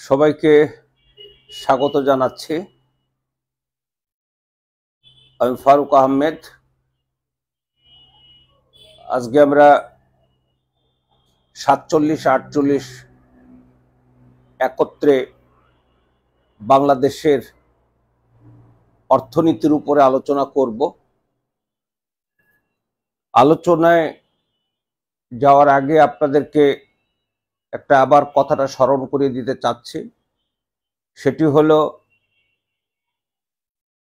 সবাইকে স্বাগত জানাচ্ছি। আমি ফারুক আহমেদ। আজকে আমরা 47-48 একত্রে বাংলাদেশের অর্থনীতির উপরে আলোচনা করব। আলোচনায় যাওয়ার আগে আপনাদেরকে একটা আবার কথাটা স্মরণ করিয়ে দিতে চাচ্ছি। সেটি হলো,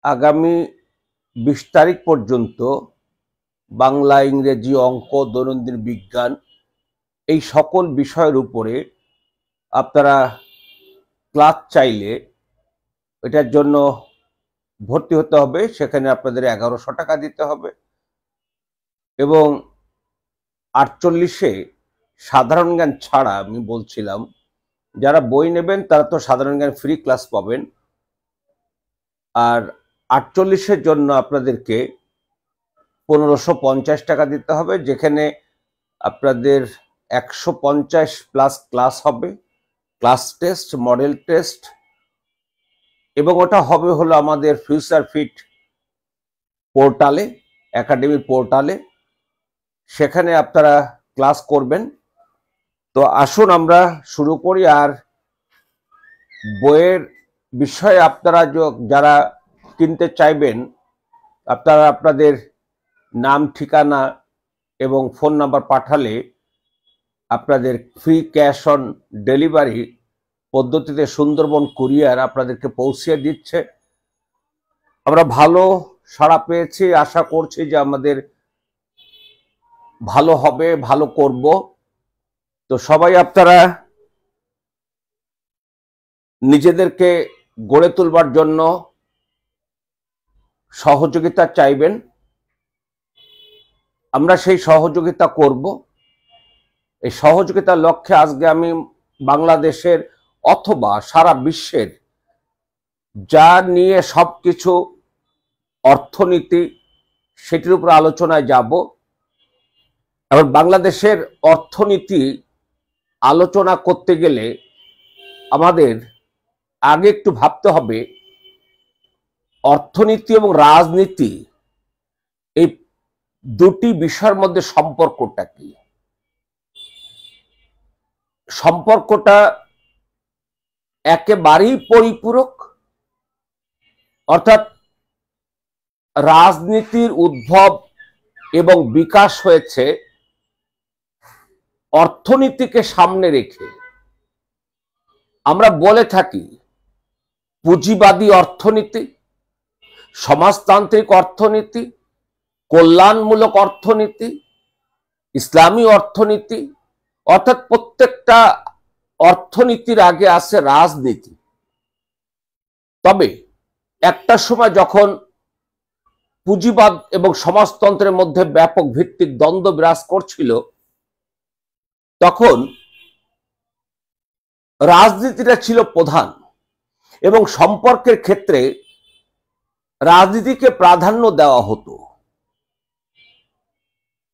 আগামী 20 তারিখ পর্যন্ত বাংলা, ইংরেজি, অঙ্ক, দৈনন্দিন বিজ্ঞান এই সকল বিষয়ের উপরে আপনারা ক্লাস চাইলে এটার জন্য ভর্তি হতে হবে। সেখানে আপনাদের 1100 টাকা দিতে হবে এবং 48-এ সাধারণ জ্ঞান ছাড়া, আমি বলছিলাম যারা বই নেবেন তারা তো সাধারণ জ্ঞান ফ্রি ক্লাস পাবেন, আর 48-এর জন্য আপনাদেরকে 1550 টাকা দিতে হবে, যেখানে আপনাদের 150+ ক্লাস হবে, ক্লাস টেস্ট, মডেল টেস্ট, এবং ওটা হবে হলো আমাদের ফিউচার ফিট পোর্টালে, একাডেমির পোর্টালে। সেখানে আপনারা ক্লাস করবেন। তো আসুন আমরা শুরু করি। আর বইয়ের বিষয়ে আপনারা যারা কিনতে চাইবেন, আপনারা আপনাদের নাম, ঠিকানা এবং ফোন নাম্বার পাঠালে আপনাদের ফ্রি ক্যাশ অন ডেলিভারি পদ্ধতিতে সুন্দরবন কুরিয়ার আপনাদেরকে পৌঁছে দিচ্ছে। আমরা ভালো সাড়া পেয়েছি, আশা করছি যে আমাদের ভালো হবে, ভালো করব। তো সবাই আপনারা নিজেদেরকে গড়ে তুলবার জন্য সহযোগিতা চাইবেন, আমরা সেই সহযোগিতা করব। এই সহযোগিতার লক্ষ্যে আজকে আমি বাংলাদেশের অথবা সারা বিশ্বের যা নিয়ে সবকিছু অর্থনীতি, সেটির উপর আলোচনায় যাব। এবং বাংলাদেশের অর্থনীতি আলোচনা করতে গেলে আমাদের আগে একটু ভাবতে হবে অর্থনীতি এবং রাজনীতি এই দুটি বিষয়ের মধ্যে সম্পর্কটা কি। সম্পর্কটা একেবারেই পরিপূরক, অর্থাৎ রাজনীতির উদ্ভব এবং বিকাশ হয়েছে অর্থনীতিকে সামনে রেখে। আমরা বলে থাকি পুঁজিবাদী অর্থনীতি, সমাজতান্ত্রিক অর্থনীতি, কল্যাণমূলক অর্থনীতি, ইসলামী অর্থনীতি, অর্থাৎ প্রত্যেকটা অর্থনীতির আগে আছে রাজনীতি। তবে একটা সময় যখন পুঁজিবাদ এবং সমাজতন্ত্রের মধ্যে ব্যাপক ভিত্তিক দ্বন্দ্ব বিরাজ করছিল, তখন রাজনীতিটা ছিল প্রধান এবং সম্পর্কের ক্ষেত্রে রাজনীতিকে প্রাধান্য দেওয়া হতো।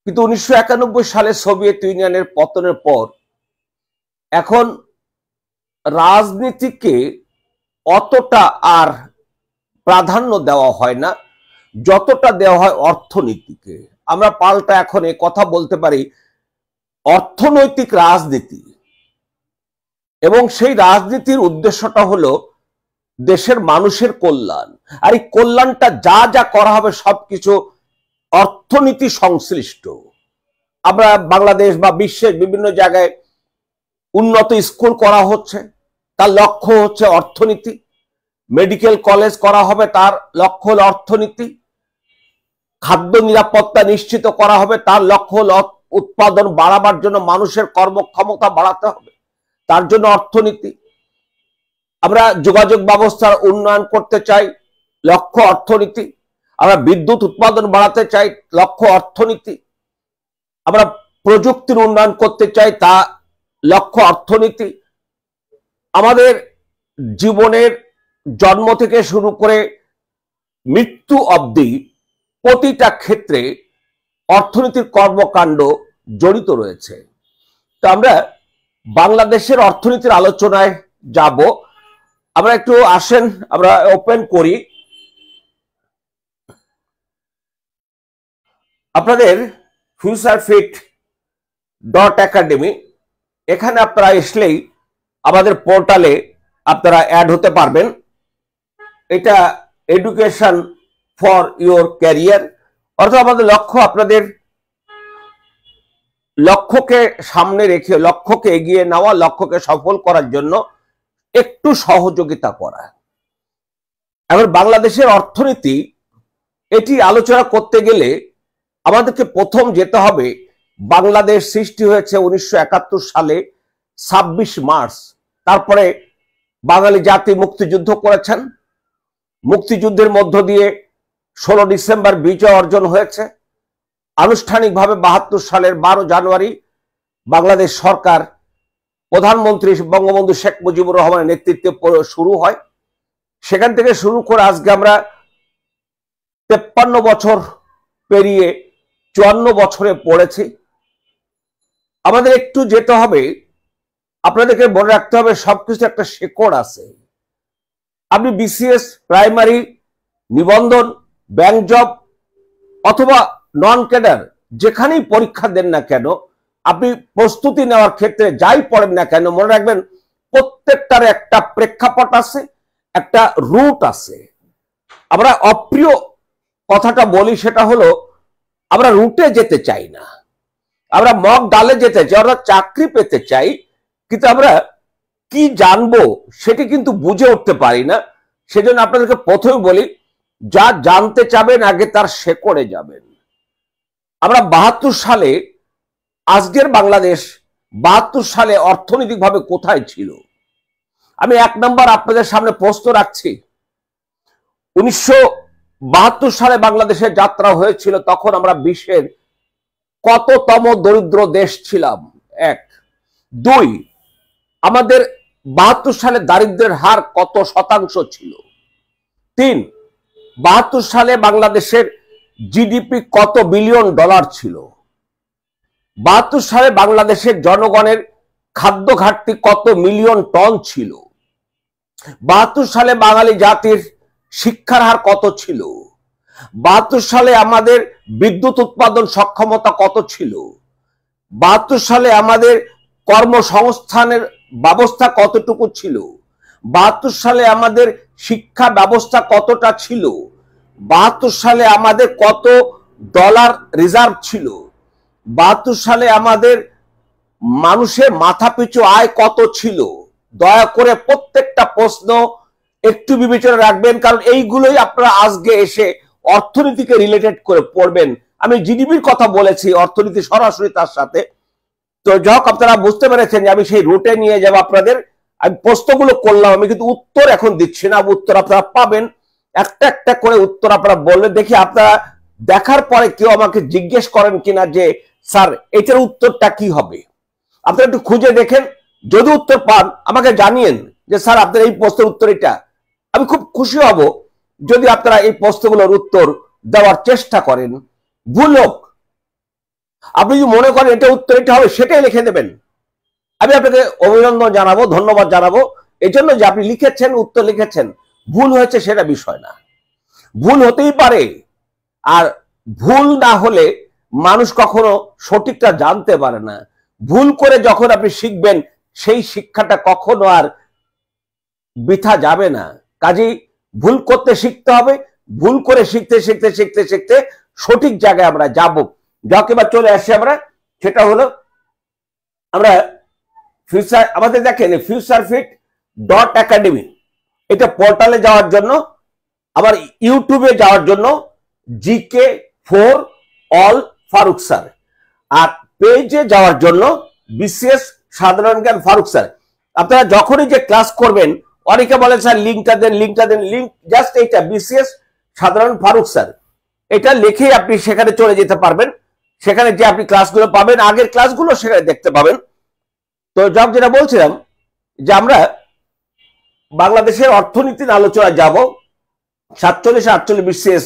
কিন্তু 1991 সালে সোভিয়েত ইউনিয়নের পতনের পর এখন রাজনীতিকে অতটা আর প্রাধান্য দেওয়া হয় না, যতটা দেওয়া হয় অর্থনীতিকে। আমরা পাল্টা এখন এই কথা বলতে পারি অর্থনৈতিক রাজনীতি। এবং সেই রাজনীতির উদ্দেশ্যটা হলো দেশের মানুষের কল্যাণ। আর এই কল্যাণটা যা যা করা হবে সবকিছু অর্থনীতি সংশ্লিষ্ট। আমরা বাংলাদেশ বা বিশ্বের বিভিন্ন জায়গায় উন্নত স্কুল করা হচ্ছে, তার লক্ষ্য হচ্ছে অর্থনীতি। মেডিকেল কলেজ করা হবে, তার লক্ষ্য হল অর্থনীতি। খাদ্য নিরাপত্তা নিশ্চিত করা হবে, তার লক্ষ্য হল উৎপাদন বাড়াবার জন্য মানুষের কর্মক্ষমতা বাড়াতে হবে, তার জন্য অর্থনীতি। আমরা যোগাযোগ ব্যবস্থার উন্নয়ন করতে চাই, লক্ষ্য অর্থনীতি। আমরা বিদ্যুৎ উৎপাদন বাড়াতে চাই, লক্ষ্য অর্থনীতি। আমরা প্রযুক্তির উন্নয়ন করতে চাই, তা লক্ষ্য অর্থনীতি। আমাদের জীবনের জন্ম থেকে শুরু করে মৃত্যু অবধি প্রতিটা ক্ষেত্রে অর্থনীতির কর্মকাণ্ড জড়িত রয়েছে। তো আমরা বাংলাদেশের অর্থনীতির আলোচনায় যাব। আমরা একটু আসেন, আমরা ওপেন করি আপনাদের futurefit.academy। এখানে আপনারা আসলেই আমাদের পোর্টালে আপনারা অ্যাড হতে পারবেন। এটা এডুকেশন ফর ইওর ক্যারিয়ার, অর্থাৎ আমাদের লক্ষ্য আপনাদের লক্ষ্যকে সামনে রেখে লক্ষ্যকে এগিয়ে নেওয়া, লক্ষ্যকে সফল করার জন্য একটু সহযোগিতা করা। এবার বাংলাদেশের অর্থনীতি এটি আলোচনা করতে গেলে আমাদেরকে প্রথম যেতে হবে, বাংলাদেশ সৃষ্টি হয়েছে 1971 সালে 26 মার্চ। তারপরে বাঙালি জাতি মুক্তিযুদ্ধ করেছেন। মুক্তিযুদ্ধের মধ্য দিয়ে 16 ডিসেম্বর বিজয় অর্জন হয়েছে। আনুষ্ঠানিকভাবে 72 সালের 12 জানুয়ারি বাংলাদেশ সরকার প্রধানমন্ত্রী বঙ্গবন্ধু শেখ মুজিবুর রহমানের নেতৃত্বে শুরু হয়। সেখান থেকে শুরু করে আজকে আমরা 53 বছর পেরিয়ে 54 বছরে পড়েছি। আমাদের একটু যেতে হবে, আপনাদেরকে মনে রাখতে হবে সবকিছু একটা শেকড় আছে। আপনি বিসিএস, প্রাইমারি, নিবন্ধন, ব্যাংক জব অথবা নন ক্যাডার যেখানেই পরীক্ষা দেন না কেন, আপনি প্রস্তুতি নেওয়ার ক্ষেত্রে যাই পড়েন না কেন, মনে রাখবেন প্রত্যেকটার একটা প্রেক্ষাপট আছে, একটা রুট আছে। আমরা অপ্রিয় কথাটা বলি, সেটা হলো আমরা রুটে যেতে চাই না, আমরা মগ ডালে যেতে চাই, অর্থাৎ চাকরি পেতে চাই, কিন্তু আমরা কি জানবো সেটি কিন্তু বুঝে উঠতে পারি না। সেজন্য আপনাদেরকে প্রথমে বলি, যা জানতে চাবেন আগে তার শেকড়ে যাবেন। আমরা 72 সালে, আজকের বাংলাদেশ 72 সালে অর্থনৈতিকভাবে কোথায় ছিল? আমি 1 নম্বর আপনাদের সামনে প্রশ্ন রাখছি। 1972 সালে বাংলাদেশের যাত্রা হয়েছিল, তখন আমরা বিশ্বের কততম দরিদ্র দেশ ছিলাম? 1। 2, আমাদের 72 সালে দারিদ্র্যের হার কত শতাংশ ছিল? 3, 72 সালে বাংলাদেশের জিডিপি কত বিলিয়ন ডলার ছিল? 72 সালে বাংলাদেশের জনগণের খাদ্য ঘাটতি কত মিলিয়ন টন ছিল? 72 সালে বাঙালি জাতির শিক্ষার হার কত ছিল? 72 সালে আমাদের বিদ্যুৎ উৎপাদন সক্ষমতা কত ছিল? 72 সালে আমাদের কর্মসংস্থানের ব্যবস্থা কতটুকু ছিল? 72 সালে আমাদের শিক্ষা ব্যবস্থা কতটা ছিল? 72 সালে আমাদের কত ডলার রিজার্ভ ছিল? 72 সালে আমাদের মানুষের মাথাপিছু আয় কত ছিল? দয়া করে প্রত্যেকটা প্রশ্ন একটু বিবেচনা রাখবেন, কারণ এইগুলোই আপনারা আজকে এসে অর্থনীতিকে রিলেটেড করে পড়বেন। আমি জিডিপির কথা বলেছি, অর্থনীতি সরাসরি তার সাথে। তো যাক, আপনারা বুঝতে পেরেছেন যে আমি সেই রুটে নিয়ে যাব আপনাদের। আমি প্রশ্নগুলো করলাম, আমি কিন্তু উত্তর এখন দিচ্ছি না। উত্তর আপনারা পাবেন, একটা একটা করে উত্তর আপনারা বললে দেখি আপনারা দেখার পরে কেউ আমাকে জিজ্ঞেস করেন কিনা যে স্যার এটার উত্তরটা কি হবে। আপনারা একটু খুঁজে দেখেন, যদি উত্তর পান আমাকে জানিয়েন যে স্যার আপনার এই প্রশ্নের উত্তর এটা। আমি খুব খুশি হব যদি আপনারা এই প্রশ্নগুলোর উত্তর দেওয়ার চেষ্টা করেন। ভুল হোক, আপনি যদি মনে করেন এটা উত্তর এটা হবে, সেটাই লিখে দেবেন। আমি আপনাকে অভিনন্দন জানাবো, ধন্যবাদ জানাবো এই জন্য যে আপনি লিখেছেন, উত্তর লিখেছেন। ভুল হয়েছে সেটা বিষয় না, ভুল হতেই পারে। আর ভুল না হলে মানুষ কখনো সঠিকটা জানতে পারে না। ভুল করে যখন আপনি শিখবেন, সেই শিক্ষাটা কখনো আর বৃথা যাবে না। কাজেই ভুল করতে শিখতে হবে, ভুল করে শিখতে শিখতে শিখতে শিখতে সঠিক জায়গায় আমরা যাব। যাকে এবার চলে আসি আমরা, সেটা হলো আমরা ফিউচার, আমাদের দেখেন futurefit.academy, এটা পোর্টালে যাওয়ার জন্য, আবার ইউটিউবে যাওয়ার জন্য GK for all Farooq sir, আর পেজে যাওয়ার জন্য বিসিএস সাধারণ জ্ঞান ফারুক স্যার। আপনারা যখনই যে ক্লাস করবেন, অনেকে বলেন স্যার লিঙ্কটা দেন, লিঙ্কটা দেন। লিঙ্ক জাস্ট এইটা, বিসিএস সাধারণ ফারুক স্যার, এটা লিখেই আপনি সেখানে চলে যেতে পারবেন। সেখানে যে আপনি ক্লাসগুলো পাবেন, আগের ক্লাসগুলো সেখানে দেখতে পাবেন। তো যেটা বলছিলাম যে আমরা বাংলাদেশের অর্থনীতির আলোচনা যাব 47-48 বিসিএস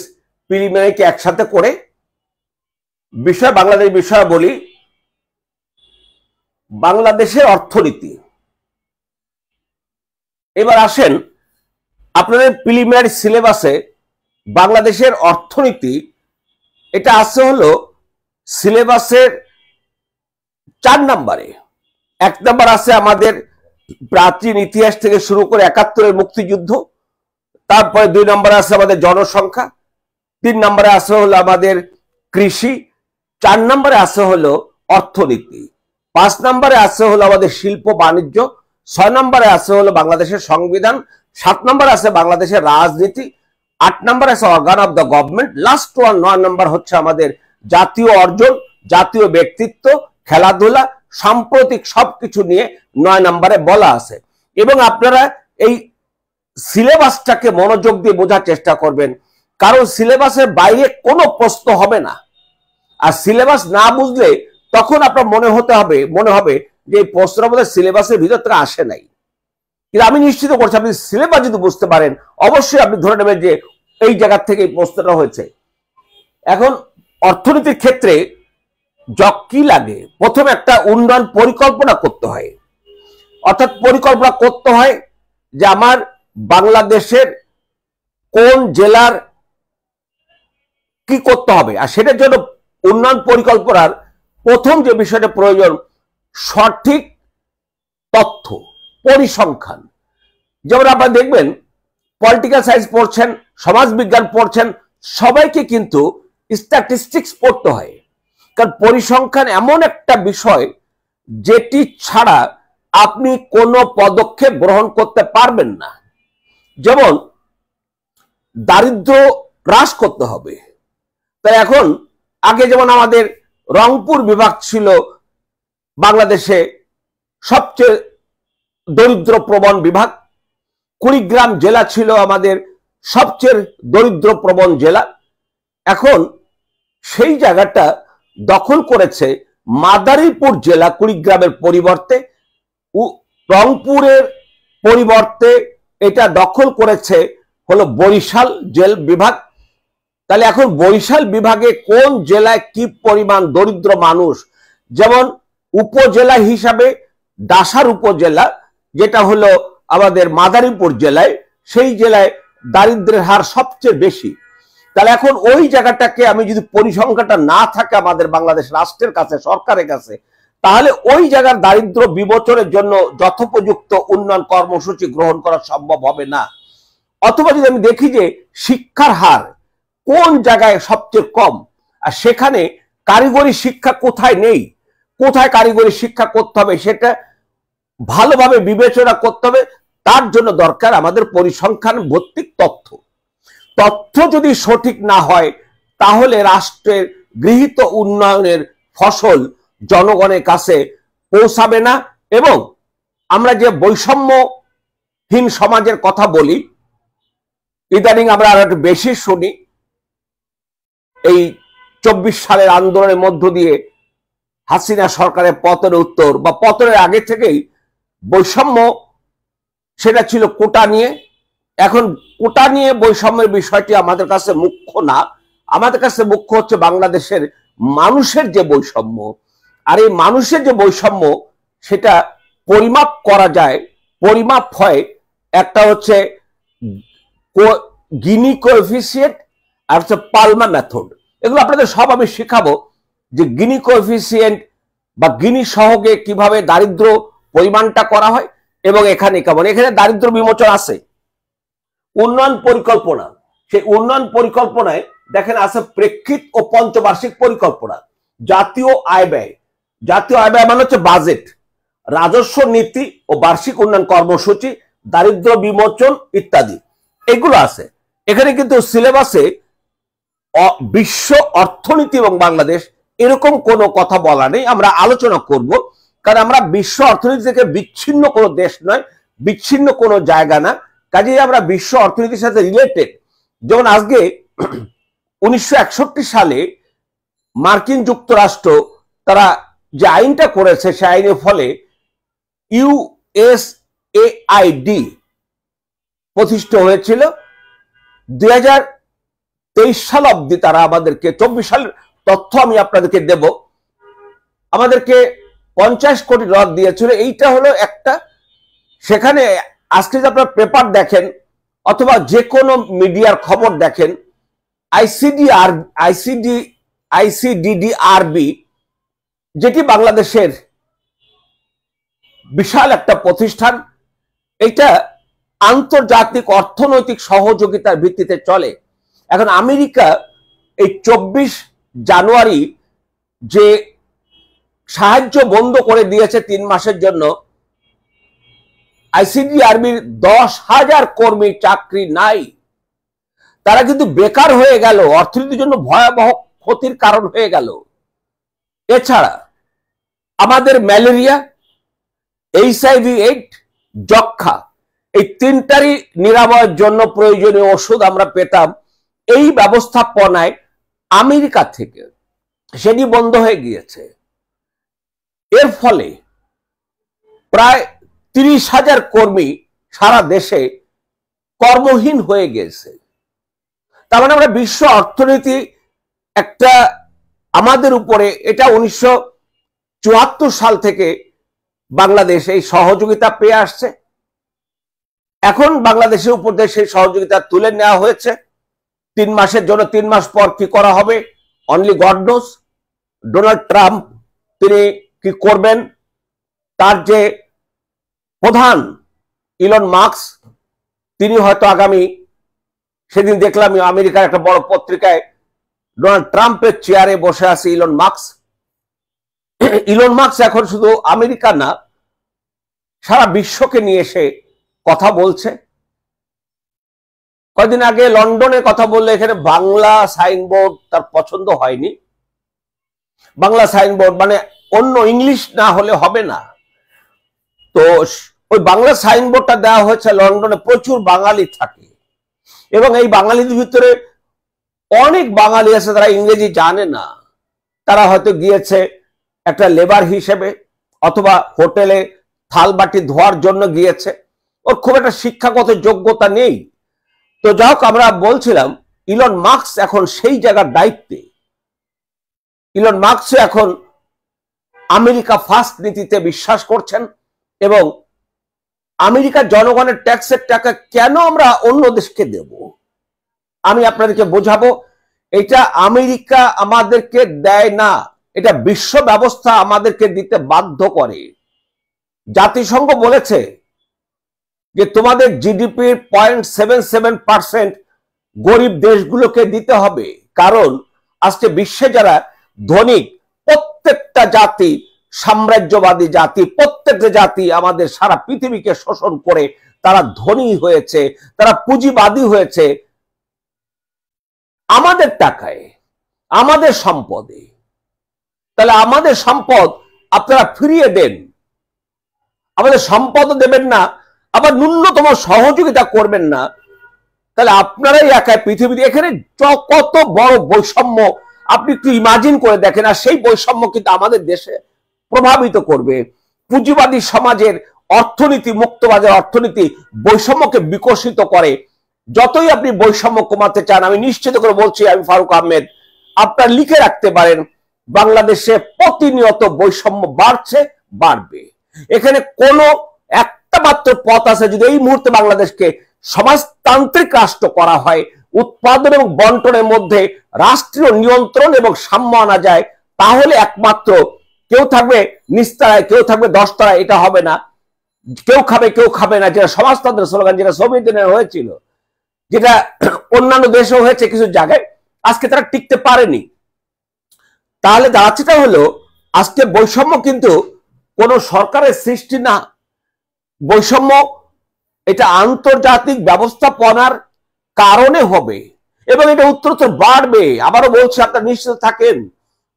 প্রিলিমিনারিকে একসাথে করে বাংলাদেশ বিষয় বলি। বাংলাদেশের অর্থনীতি, এবার আসেন আপনাদের প্রিলিমিনারি সিলেবাসে বাংলাদেশের অর্থনীতি এটা আছে হলো সিলেবাসের 4 নম্বরে। 1 নম্বর আছে আমাদের প্রাচীন ইতিহাস থেকে শুরু করে 71-এর মুক্তিযুদ্ধ, তারপরে 2 নম্বরে আছে আমাদের জনসংখ্যা, 3 নম্বরে আছে হলো আমাদের কৃষি, 4 নম্বরে আছে হলো অর্থনীতি, 5 নম্বরে আছে হলো আমাদের শিল্প বাণিজ্য, 6 নম্বরে আছে হলো বাংলাদেশের সংবিধান, 7 নম্বরে আছে বাংলাদেশের রাজনীতি, 8 নম্বরে আছে organ of the government, last 9 নম্বর হচ্ছে আমাদের জাতীয় অর্জন, জাতীয় ব্যক্তিত্ব, খেলাধুলা, সাম্প্রতিক সবকিছু নিয়ে 9 নম্বরে বলা আছে। এবং আপনারা এই সিলেবাসটাকে মনোযোগ দিয়ে বোঝার চেষ্টা করবেন, কারণ সিলেবাসের বাইরে কোনো প্রশ্ন হবে না। আর সিলেবাস না বুঝলে তখন আপনার মনে হবে যে এই প্রশ্নটা বোধহয় সিলেবাসের ভিতর থেকে আসে নাই। কিন্তু আমি নিশ্চিত করছি আপনি সিলেবাস যদি বুঝতে পারেন অবশ্যই আপনি ধরে নেবেন যে এই জায়গা থেকে এই প্রশ্নটা হয়েছে। এখন অর্থনীতির ক্ষেত্রে কি লাগে, প্রথমে একটা উন্নয়ন পরিকল্পনা করতে হয়। অর্থাৎ পরিকল্পনা করতে হয় যে আমার বাংলাদেশের কোন জেলার কি করতে হবে, আর সেটার জন্য উন্নয়ন পরিকল্পনার প্রথম যে বিষয়টা প্রয়োজন সঠিক তথ্য, পরিসংখ্যান। যেমন আপনারা দেখবেন পলিটিক্যাল সায়েন্স পড়ছেন, সমাজ বিজ্ঞান পড়ছেন, সবাইকে কিন্তু স্ট্যাটিস্টিক্স পড়তে হয়। কারণ পরিসংখ্যান এমন একটা বিষয় যেটি ছাড়া আপনি কোনো পদক্ষেপ গ্রহণ করতে পারবেন না। যেমন দারিদ্র হ্রাস করতে হবে, তাই এখন আগে যেমন আমাদের রংপুর বিভাগ ছিল বাংলাদেশে সবচেয়ে দরিদ্র প্রবণ বিভাগ, কুড়িগ্রাম জেলা ছিল আমাদের সবচেয়ে দরিদ্র প্রবণ জেলা। এখন সেই জায়গাটা দখল করেছে মাদারীপুর জেলা, কুড়িগ্রামের পরিবর্তে রংপুরের পরিবর্তে এটা দখল করেছে হলো বরিশাল জেল বিভাগ। তাহলে এখন বরিশাল বিভাগে কোন জেলায় কি পরিমাণ দরিদ্র মানুষ, যেমন উপজেলা হিসাবে ডাসার উপজেলা যেটা হলো আমাদের মাদারীপুর জেলায়, সেই জেলায় দারিদ্র্যের হার সবচেয়ে বেশি। তাহলে এখন ওই জায়গাটাকে আমি যদি পরিসংখ্যানটা না থাকে আমাদের বাংলাদেশ রাষ্ট্রের কাছে, সরকারের কাছে, তাহলে ওই জায়গার দারিদ্র বিমোচনের জন্য যথোপযুক্ত উন্নয়ন কর্মসূচি গ্রহণ করা সম্ভব হবে না। অথবা যদি আমি দেখি যে শিক্ষার হার কোন জায়গায় সবচেয়ে কম, আর সেখানে কারিগরি শিক্ষা কোথায় নেই, কোথায় কারিগরি শিক্ষা করতে হবে সেটা ভালোভাবে বিবেচনা করতে হবে। তার জন্য দরকার আমাদের পরিসংখ্যান ভিত্তিক তথ্য। তথ্য যদি সঠিক না হয় তাহলে রাষ্ট্রের গৃহীত উন্নয়নের ফসল জনগণের কাছে পৌঁছাবে না। এবং আমরা যে বৈষম্যহীন সমাজের কথা বলি, ইদানিং আমরা আরো একটু বেশি শুনি। এই 24 সালের আন্দোলনের মধ্য দিয়ে হাসিনা সরকারের পতনের উত্তর বা পতনের আগে থেকেই বৈষম্য সেটা ছিল কোটা নিয়ে। এখন কোটা নিয়ে বৈষম্যের বিষয়টি আমাদের কাছে মুখ্য না, আমাদের কাছে মুখ্য হচ্ছে বাংলাদেশের মানুষের যে বৈষম্য। আর এই মানুষের যে বৈষম্য সেটা পরিমাপ করা যায়, পরিমাপ হয় একটা হচ্ছে গিনি কোএফিসিয়েন্ট আর হচ্ছে পালমার মেথড। এগুলো আপনাদের সব আমি শেখাবো যে গিনি কোএফিসিয়েন্ট বা গিনি সহগে কিভাবে দারিদ্র পরিমাণটা করা হয় এবং এখানে কেমন। এখানে দারিদ্র বিমোচন আছে। উন্নয়ন পরিকল্পনা, সেই উন্নয়ন পরিকল্পনায় দেখেন আছে প্রেক্ষিত ও পঞ্চবার্ষিক পরিকল্পনা, জাতীয় আয় ব্যয়। জাতীয় আয় ব্যয় মানে হচ্ছে বাজেট, রাজস্ব নীতি ও বার্ষিক উন্নয়ন কর্মসূচি, দারিদ্র বিমোচন ইত্যাদি এগুলো আছে। এখানে কিন্তু সিলেবাসে বিশ্ব অর্থনীতি এবং বাংলাদেশ এরকম কোনো কথা বলা নেই। আমরা আলোচনা করব, কারণ আমরা বিশ্ব অর্থনীতি থেকে বিচ্ছিন্ন কোনো দেশ নয়, বিচ্ছিন্ন কোনো জায়গা না, কাজেই আমরা বিশ্ব অর্থনীতির সাথে রিলেটেড। যেমন আজকে 1961 সালে মার্কিন যুক্তরাষ্ট্র তারা যে আইনটা করেছে, সে আইনের ফলে ইউএসএআইডি প্রতিষ্ঠিত হয়েছিল। 2023 সাল অবধি তারা আমাদেরকে, 24 সালের তথ্য আমি আপনাদেরকে দেব, আমাদেরকে 50 কোটি ডলার দিয়েছিল। এইটা হলো একটা। সেখানে আজকে যদি আপনারা পেপার দেখেন অথবা যে কোনো মিডিয়ার খবর দেখেন, আইসিডিডিআরবি, যেটি বাংলাদেশের বিশাল একটা প্রতিষ্ঠান, এটা আন্তর্জাতিক অর্থনৈতিক সহযোগিতার ভিত্তিতে চলে। এখন আমেরিকা এই 24 জানুয়ারি যে সাহায্য বন্ধ করে দিয়েছে 3 মাসের জন্য, আইসিডিআরবির 10,000 কর্মী চাকরি নাই, তারা কিন্তু বেকার হয়ে গেল, অর্থনীতির জন্য ভয়াবহ ক্ষতির কারণ হয়ে গেল। এছাড়া আমাদের ম্যালেরিয়া, HIV/AIDS, যক্ষা, এই 3টারই নিরাময়ের জন্য প্রয়োজনীয় ওষুধ আমরা পেতাম এই ব্যবস্থাপনায় আমেরিকা থেকে, সেটি বন্ধ হয়ে গিয়েছে। এর ফলে প্রায় 30,000 কর্মী সারা দেশে কর্মহীন হয়ে গেছে। তার মানে আমরা বিশ্ব অর্থনীতি একটা আমাদের উপরে, এটা 1974 সাল থেকে বাংলাদেশ এই সহযোগিতা পেয়ে আসছে। এখন বাংলাদেশের উপর দিয়ে সেই সহযোগিতা তুলে নেওয়া হয়েছে 3 মাসের জন্য। 3 মাস পর কি করা হবে only God knows. Donald Trump তিনি কি করবেন, তার যে প্রধান ইলন মাস্ক, তিনি হয়তো আগামী, সেদিন দেখলাম আমেরিকার একটা বড় পত্রিকায় ডোনাল্ড ট্রাম্পের চেয়ারে বসে আছে ইলন মাস্ক। ইলন মাস্ক এখন শুধু আমেরিকা না, সারা বিশ্বকে নিয়ে এসে কথা বলছে। কয়েকদিন আগে লন্ডনের কথা বললে এখানে বাংলা সাইনবোর্ড তার পছন্দ হয়নি। বাংলা সাইনবোর্ড মানে অন্য ইংলিশ না হলে হবে না, তো ওই বাংলা সাইনবোর্ডটা দেওয়া হয়েছে। লন্ডনে প্রচুর বাঙালি থাকে এবং এই বাঙালিদের ভিতরে অনেক বাঙালি আছে তারা ইংরেজি জানে না। তারা হয়তো গিয়েছে একটা লেবার হিসেবে অথবা হোটেলে থালবাটি ধোয়ার জন্য গিয়েছে, ওর খুব একটা শিক্ষাগত যোগ্যতা নেই। তো যাই হোক, আমরা বলছিলাম ইলন মাস্ক এখন সেই জায়গার দায়িত্বে। ইলন মাস্ক এখন আমেরিকা ফার্স্ট নীতিতে বিশ্বাস করছেন এবং আমেরিকার জনগণের ট্যাক্সের টাকা কেন আমরা অন্য দেশকে দেব, আমি আপনাদেরকে বোঝাবো। এটা আমেরিকা আমাদেরকে দেয় না, এটা বিশ্ব ব্যবস্থা আমাদেরকে দিতে বাধ্য করে। জাতিসংঘ বলেছে যে তোমাদের জিডিপির 0.77% গরিব দেশগুলোকে দিতে হবে, কারণ আজকে বিশ্বে যারা ধনী, প্রত্যেকটা জাতি সাম্রাজ্যবাদী জাতি, প্রত্যেকটা জাতি আমাদের সারা পৃথিবীকে শোষণ করে তারা ধনী হয়েছে, তারা পুঁজিবাদী হয়েছে আমাদের টাকায়, আমাদের সম্পদে। তাহলে আমাদের সম্পদ আপনারা ফিরিয়ে দেন, আমাদের সম্পদও দেবেন না, আবার ন্যূনতম সহযোগিতা করবেন না, তাহলে আপনারাই একাই পৃথিবীতে, এখানে কত বড় বৈষম্য আপনি একটু ইমাজিন করে দেখেন। আর সেই বৈষম্য কিন্তু আমাদের দেশে প্রভাবিত করবে। পুঁজিবাদী সমাজের অর্থনীতি, মুক্তবাজার অর্থনীতি বৈষম্যকে বিকশিত করে। যতই আপনি বৈষম্য কমাতে চান, আমি নিশ্চিত করে বলছি, আমি ফারুক আহমেদ, আপনারা লিখে রাখতে পারেন, বাংলাদেশে প্রতিনিয়ত বৈষম্য বাড়ছে, বাড়বে। এখানে কোনো একটা মাত্র পথ আছে, যদি এই মুহূর্তে বাংলাদেশকে সমাজতান্ত্রিক রাষ্ট্র করা হয়, উৎপাদন এবং বন্টনের মধ্যে রাষ্ট্রীয় নিয়ন্ত্রণ এবং সাম্য আনা যায়, তাহলে একমাত্র কেউ থাকবে নিচতলায়, কেউ থাকবে 10 তলায়, এটা হবে না। কেউ খাবে কেউ খাবে না, যেটা সমাজতন্ত্রের স্লোগান, যেটা সোভিয়েত ইউনিয়নে হয়েছিল, যেটা অন্যান্য দেশেও হয়েছে কিছু জায়গায়, আজকে তারা টিকতে পারেনি। তাহলে দাঁড়াচ্ছেটা হলো, আজকে বৈষম্য কিন্তু কোন সরকারের সৃষ্টি না, বৈষম্য এটা আন্তর্জাতিক ব্যবস্থাপনার কারণে হবে এবং এটা উত্তরোত্তর বাড়বে। আবারও বলছি, আপনারা নিশ্চিত থাকেন,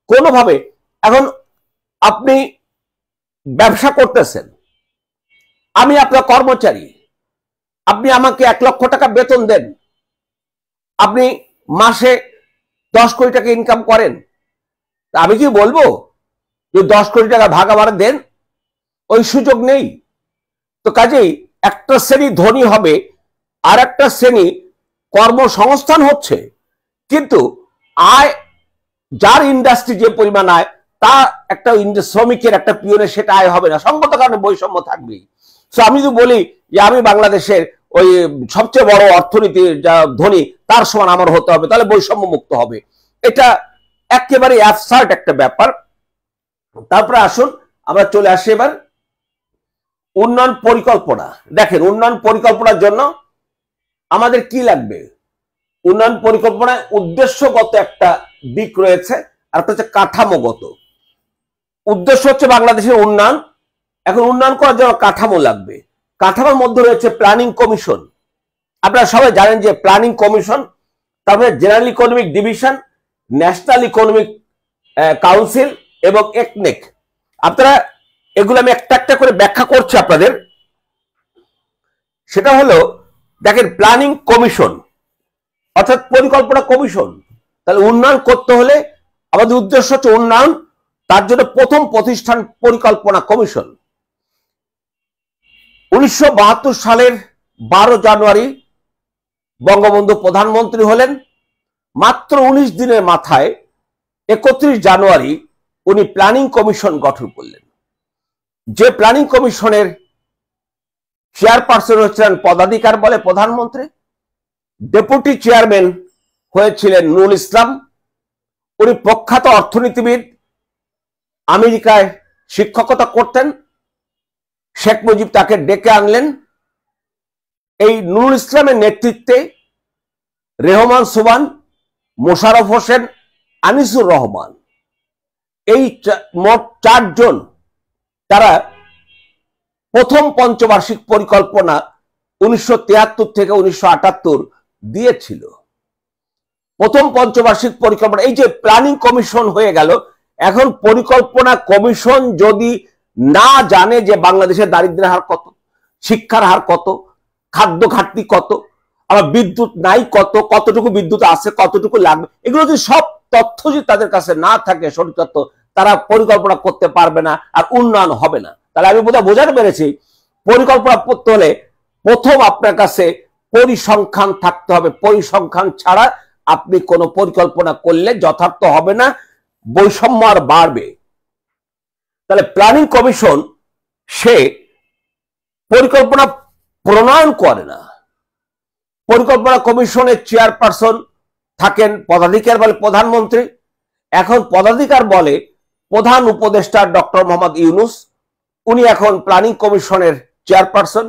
কোনোভাবে এখন আপনি ব্যবসা করতেছেন, আমি আপনার কর্মচারী, আপনি আমাকে 1 লক্ষ টাকা বেতন দেন, আপনি মাসে 10 কোটি টাকা ইনকাম করেন, আমি কি বলবো যে 10 কোটি টাকা ভাগাভাগি দেন? ওই সুযোগ নেই। তো কাজেই একটা শ্রেণী ধনী হবে আর একটা শ্রেণী কর্মসংস্থান হচ্ছে, কিন্তু আয়, যার ইন্ডাস্ট্রি যে পরিমাণ আয়, তা একটা শ্রমিকের, একটা পিয়নের সেটা আয় হবে না, সঙ্গত কারণে বৈষম্য থাকবেই। তো আমি যদি বলি যে আমি বাংলাদেশের ওই সবচেয়ে বড় অর্থনীতি যা ধনী তার সমান আমার হতে হবে, তাহলে বৈষম্য মুক্ত হবে, এটা একেবারে অ্যাবসার্ড একটা ব্যাপার। তারপরে আসুন আমরা চলে আসি এবার উন্নয়ন পরিকল্পনা। দেখেন, উন্নয়ন পরিকল্পনার জন্য আমাদের কি লাগবে? উন্নয়ন পরিকল্পনায় উদ্দেশ্যগত একটা দিক রয়েছে, আর একটা হচ্ছে কাঠামোগত। উদ্দেশ্য হচ্ছে বাংলাদেশের উন্নয়ন, এখন উন্নয়ন করার জন্য কাঠামো লাগবে। কাঠামোর মধ্যে রয়েছে প্ল্যানিং কমিশন। আপনারা সবাই জানেন যে প্ল্যানিং কমিশন, তারপরে general economic division, national economic council এবং একনেক। আপনারা এগুলো আমি একটা একটা করে ব্যাখ্যা করছি আপনাদের। সেটা হলো, দেখেন, প্ল্যানিং কমিশন অর্থাৎ পরিকল্পনা কমিশন। তাহলে উন্নয়ন করতে হলে আমাদের উদ্দেশ্য হচ্ছে উন্নয়ন, তার জন্য প্রথম প্রতিষ্ঠান পরিকল্পনা কমিশন। 1972 সালের 12 জানুয়ারি বঙ্গবন্ধু প্রধানমন্ত্রী হলেন। মাত্র 19 দিনের মাথায় 31 জানুয়ারি উনি প্ল্যানিং কমিশন গঠন করলেন। যে প্ল্যানিং কমিশনের চেয়ারপারসন হচ্ছিলেন পদাধিকার বলে প্রধানমন্ত্রী, ডেপুটি চেয়ারম্যান হয়েছিলেন নুরুল ইসলাম। উনি প্রখ্যাত অর্থনীতিবিদ, আমেরিকায় শিক্ষকতা করতেন। শেখ মুজিব তাকে ডেকে আনলেন। এই নুরুল ইসলামের নেতৃত্বে রেহমান সোবান, মোশাররফ হোসেন, আনিসুর রহমান, এই মোট 4 জন, তারা প্রথম পঞ্চবার্ষিক পরিকল্পনা 1973 থেকে 1978 দিয়েছিল। প্রথম পঞ্চবার্ষিক পরিকল্পনা, এই যে প্ল্যানিং কমিশন হয়ে গেল, এখন পরিকল্পনা কমিশন যদি না জানে যে বাংলাদেশের দারিদ্র্যের হার কত, শিক্ষার হার কত, খাদ্য ঘাটতি কত, আবার বিদ্যুৎ নাই কত, কতটুকু বিদ্যুৎ আছে, কতটুকু লাগবে, এগুলো যদি সব তথ্য যদি তাদের কাছে না থাকে, সঠিক তথ্য, তারা পরিকল্পনা করতে পারবে না, আর উন্নয়ন হবে না। তাহলে আমি বোঝাতে পেরেছি, পরিকল্পনা করতে হলে প্রথম আপনার কাছে পরিসংখ্যান থাকতে হবে। পরিসংখ্যান ছাড়া আপনি কোনো পরিকল্পনা করলে যথার্থ হবে না, বৈষম্য আর বাড়বে। তাহলে প্ল্যানিং কমিশন সে পরিকল্পনা প্রণয়ন করে না। পরিকল্পনা কমিশনের চেয়ারপারসন থাকেন পদাধিকার বলে প্রধানমন্ত্রী। এখন পদাধিকার বলে প্রধান উপদেষ্টা ডক্টর মোহাম্মদ ইউনূস। উনি এখন প্ল্যানিং কমিশনের চেয়ারপারসন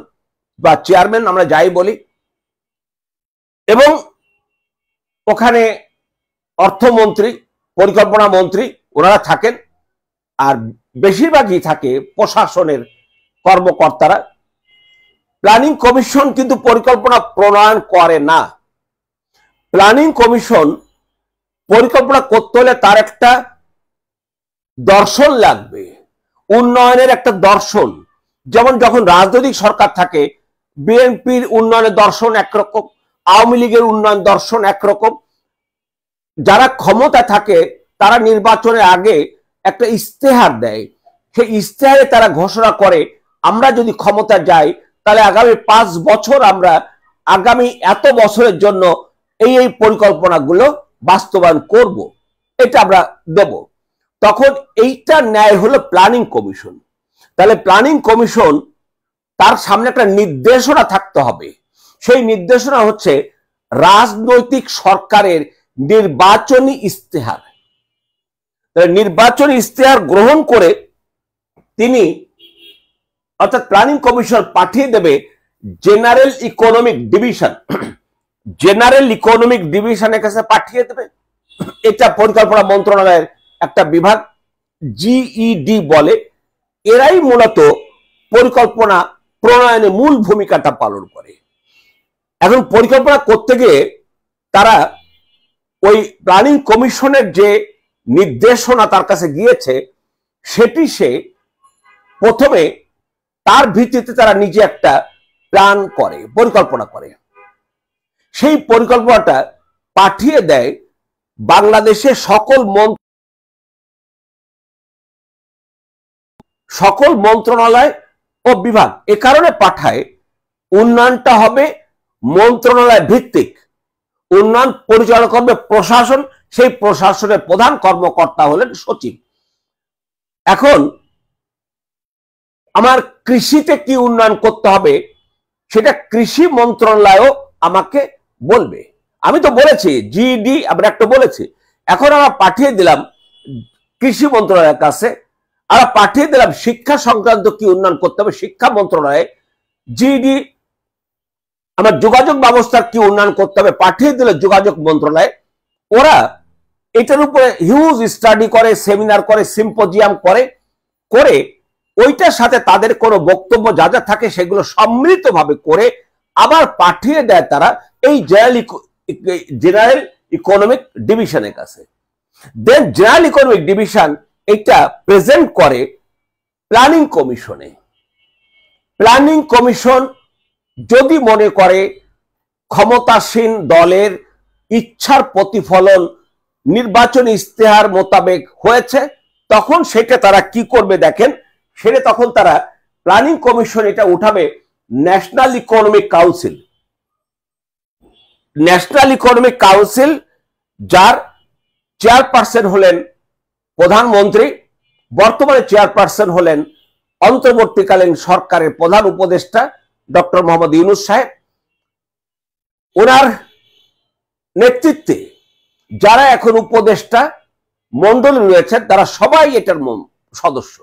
বা চেয়ারম্যান, আমরা যাই বলি। এবং ওখানে অর্থমন্ত্রী, পরিকল্পনা মন্ত্রী, ওনারা থাকেন। আর বেশিরভাগই থাকে প্রশাসনের কর্মকর্তারা। প্ল্যানিং কমিশন কিন্তু পরিকল্পনা প্রণয়ন করে না। প্ল্যানিং কমিশন পরিকল্পনা করতে হলে তার একটা দর্শন লাগবে, উন্নয়নের একটা দর্শন। যেমন যখন রাজনৈতিক সরকার থাকে, বিএনপির উন্নয়নের দর্শন একরকম, আওয়ামী লীগের উন্নয়ন দর্শন একরকম। যারা ক্ষমতা থাকে তারা নির্বাচনের আগে একটা ইস্তেহার দেয়। সেই ইস্তেহারে তারা ঘোষণা করে, আমরা যদি ক্ষমতা যাই তাহলে আগামী 5 বছর আমরা আগামী এত বছরের জন্য এই পরিকল্পনাগুলো বাস্তবায়ন করব, এটা আমরা দেব। তখন এইটা ন্যায় হলো প্ল্যানিং কমিশন। তাহলে প্ল্যানিং কমিশন, তার সামনে একটা নির্দেশনা থাকতে হবে। সেই নির্দেশনা হচ্ছে রাজনৈতিক সরকারের নির্বাচনী ইস্তেহার। নির্বাচনী ইস্তেহার গ্রহণ করে তিনি, অর্থাৎ প্ল্যানিং কমিশন পাঠিয়ে দেবে general economic division. General economic ডিভিশনের কাছে পাঠিয়ে দেবে। এটা পরিকল্পনা মন্ত্রণালয়ের একটা বিভাগ, জিইডি বলে। এরাই মূলত পরিকল্পনা প্রণয়নে মূল ভূমিকাটা পালন করে। এখন পরিকল্পনা করতে গিয়ে তারা ওই প্ল্যানিং কমিশনের যে নির্দেশনা তার কাছে গিয়েছে, সেটি সে প্রথমে তার ভিত্তিতে তারা নিজে একটা প্ল্যান করে, পরিকল্পনা করে। সেই পরিকল্পনাটা পাঠিয়ে দেয় বাংলাদেশের সকল মন্ত্রণালয় ও বিভাগ। এ কারণে পাঠায়, উন্নয়নটা হবে মন্ত্রণালয় ভিত্তিক উন্নয়ন পরিচালনা করবে প্রশাসন, সেই প্রশাসনের প্রধান কর্মকর্তা হলেন সচিব। এখন আমার কৃষিতে কি উন্নয়ন করতে হবে সেটা কৃষি মন্ত্রণালয়ও আমাকে বলবে। আমি তো বলেছি জিডি আমরা একটা বলেছি, এখন আমরা পাঠিয়ে দিলাম কৃষি মন্ত্রণালয়ের কাছে, আমরা পাঠিয়ে দিলাম শিক্ষা সংক্রান্ত কি উন্নয়ন করতে হবে শিক্ষা মন্ত্রণালয়ে, জিডি আমার যোগাযোগ ব্যবস্থার কি উন্নয়ন করতে হবে পাঠিয়ে দিল যোগাযোগ মন্ত্রণালয়ে। ওরা এটার উপরে হিউজ স্টাডি করে, সেমিনার করে, সিম্পোজিয়াম করে, করে ওইটার সাথে তাদের কোনো বক্তব্য যা যা থাকে সেগুলো সম্মিলিতভাবে করে আবার পাঠিয়ে দেয় তারা এই জেনারেল ইকোনমিক ডিভিশনের কাছে। দেন জেনারেল ইকোনমিক ডিভিশন এটা প্রেজেন্ট করে প্ল্যানিং কমিশনে। প্ল্যানিং কমিশন যদি মনে করে ক্ষমতাসীন দলের ইচ্ছার প্রতিফলন নির্বাচনী ইস্তেহার মোতাবেক হয়েছে, তখন সেটা তারা কি করবে দেখেন, সেটা তখন তারা প্ল্যানিং কমিশন এটা উঠাবে national economic council. National economic council যার চেয়ারপারসন হলেন প্রধানমন্ত্রী, বর্তমানে চেয়ারপারসন হলেন অন্তর্বর্তীকালীন সরকারের প্রধান উপদেষ্টা ডক্টর মোহাম্মদ ইউনূস সাহেব। ওনার নেতৃত্বে যারা এখন উপদেষ্টা মন্ডলী রয়েছেন তারা সবাই এটার সদস্য।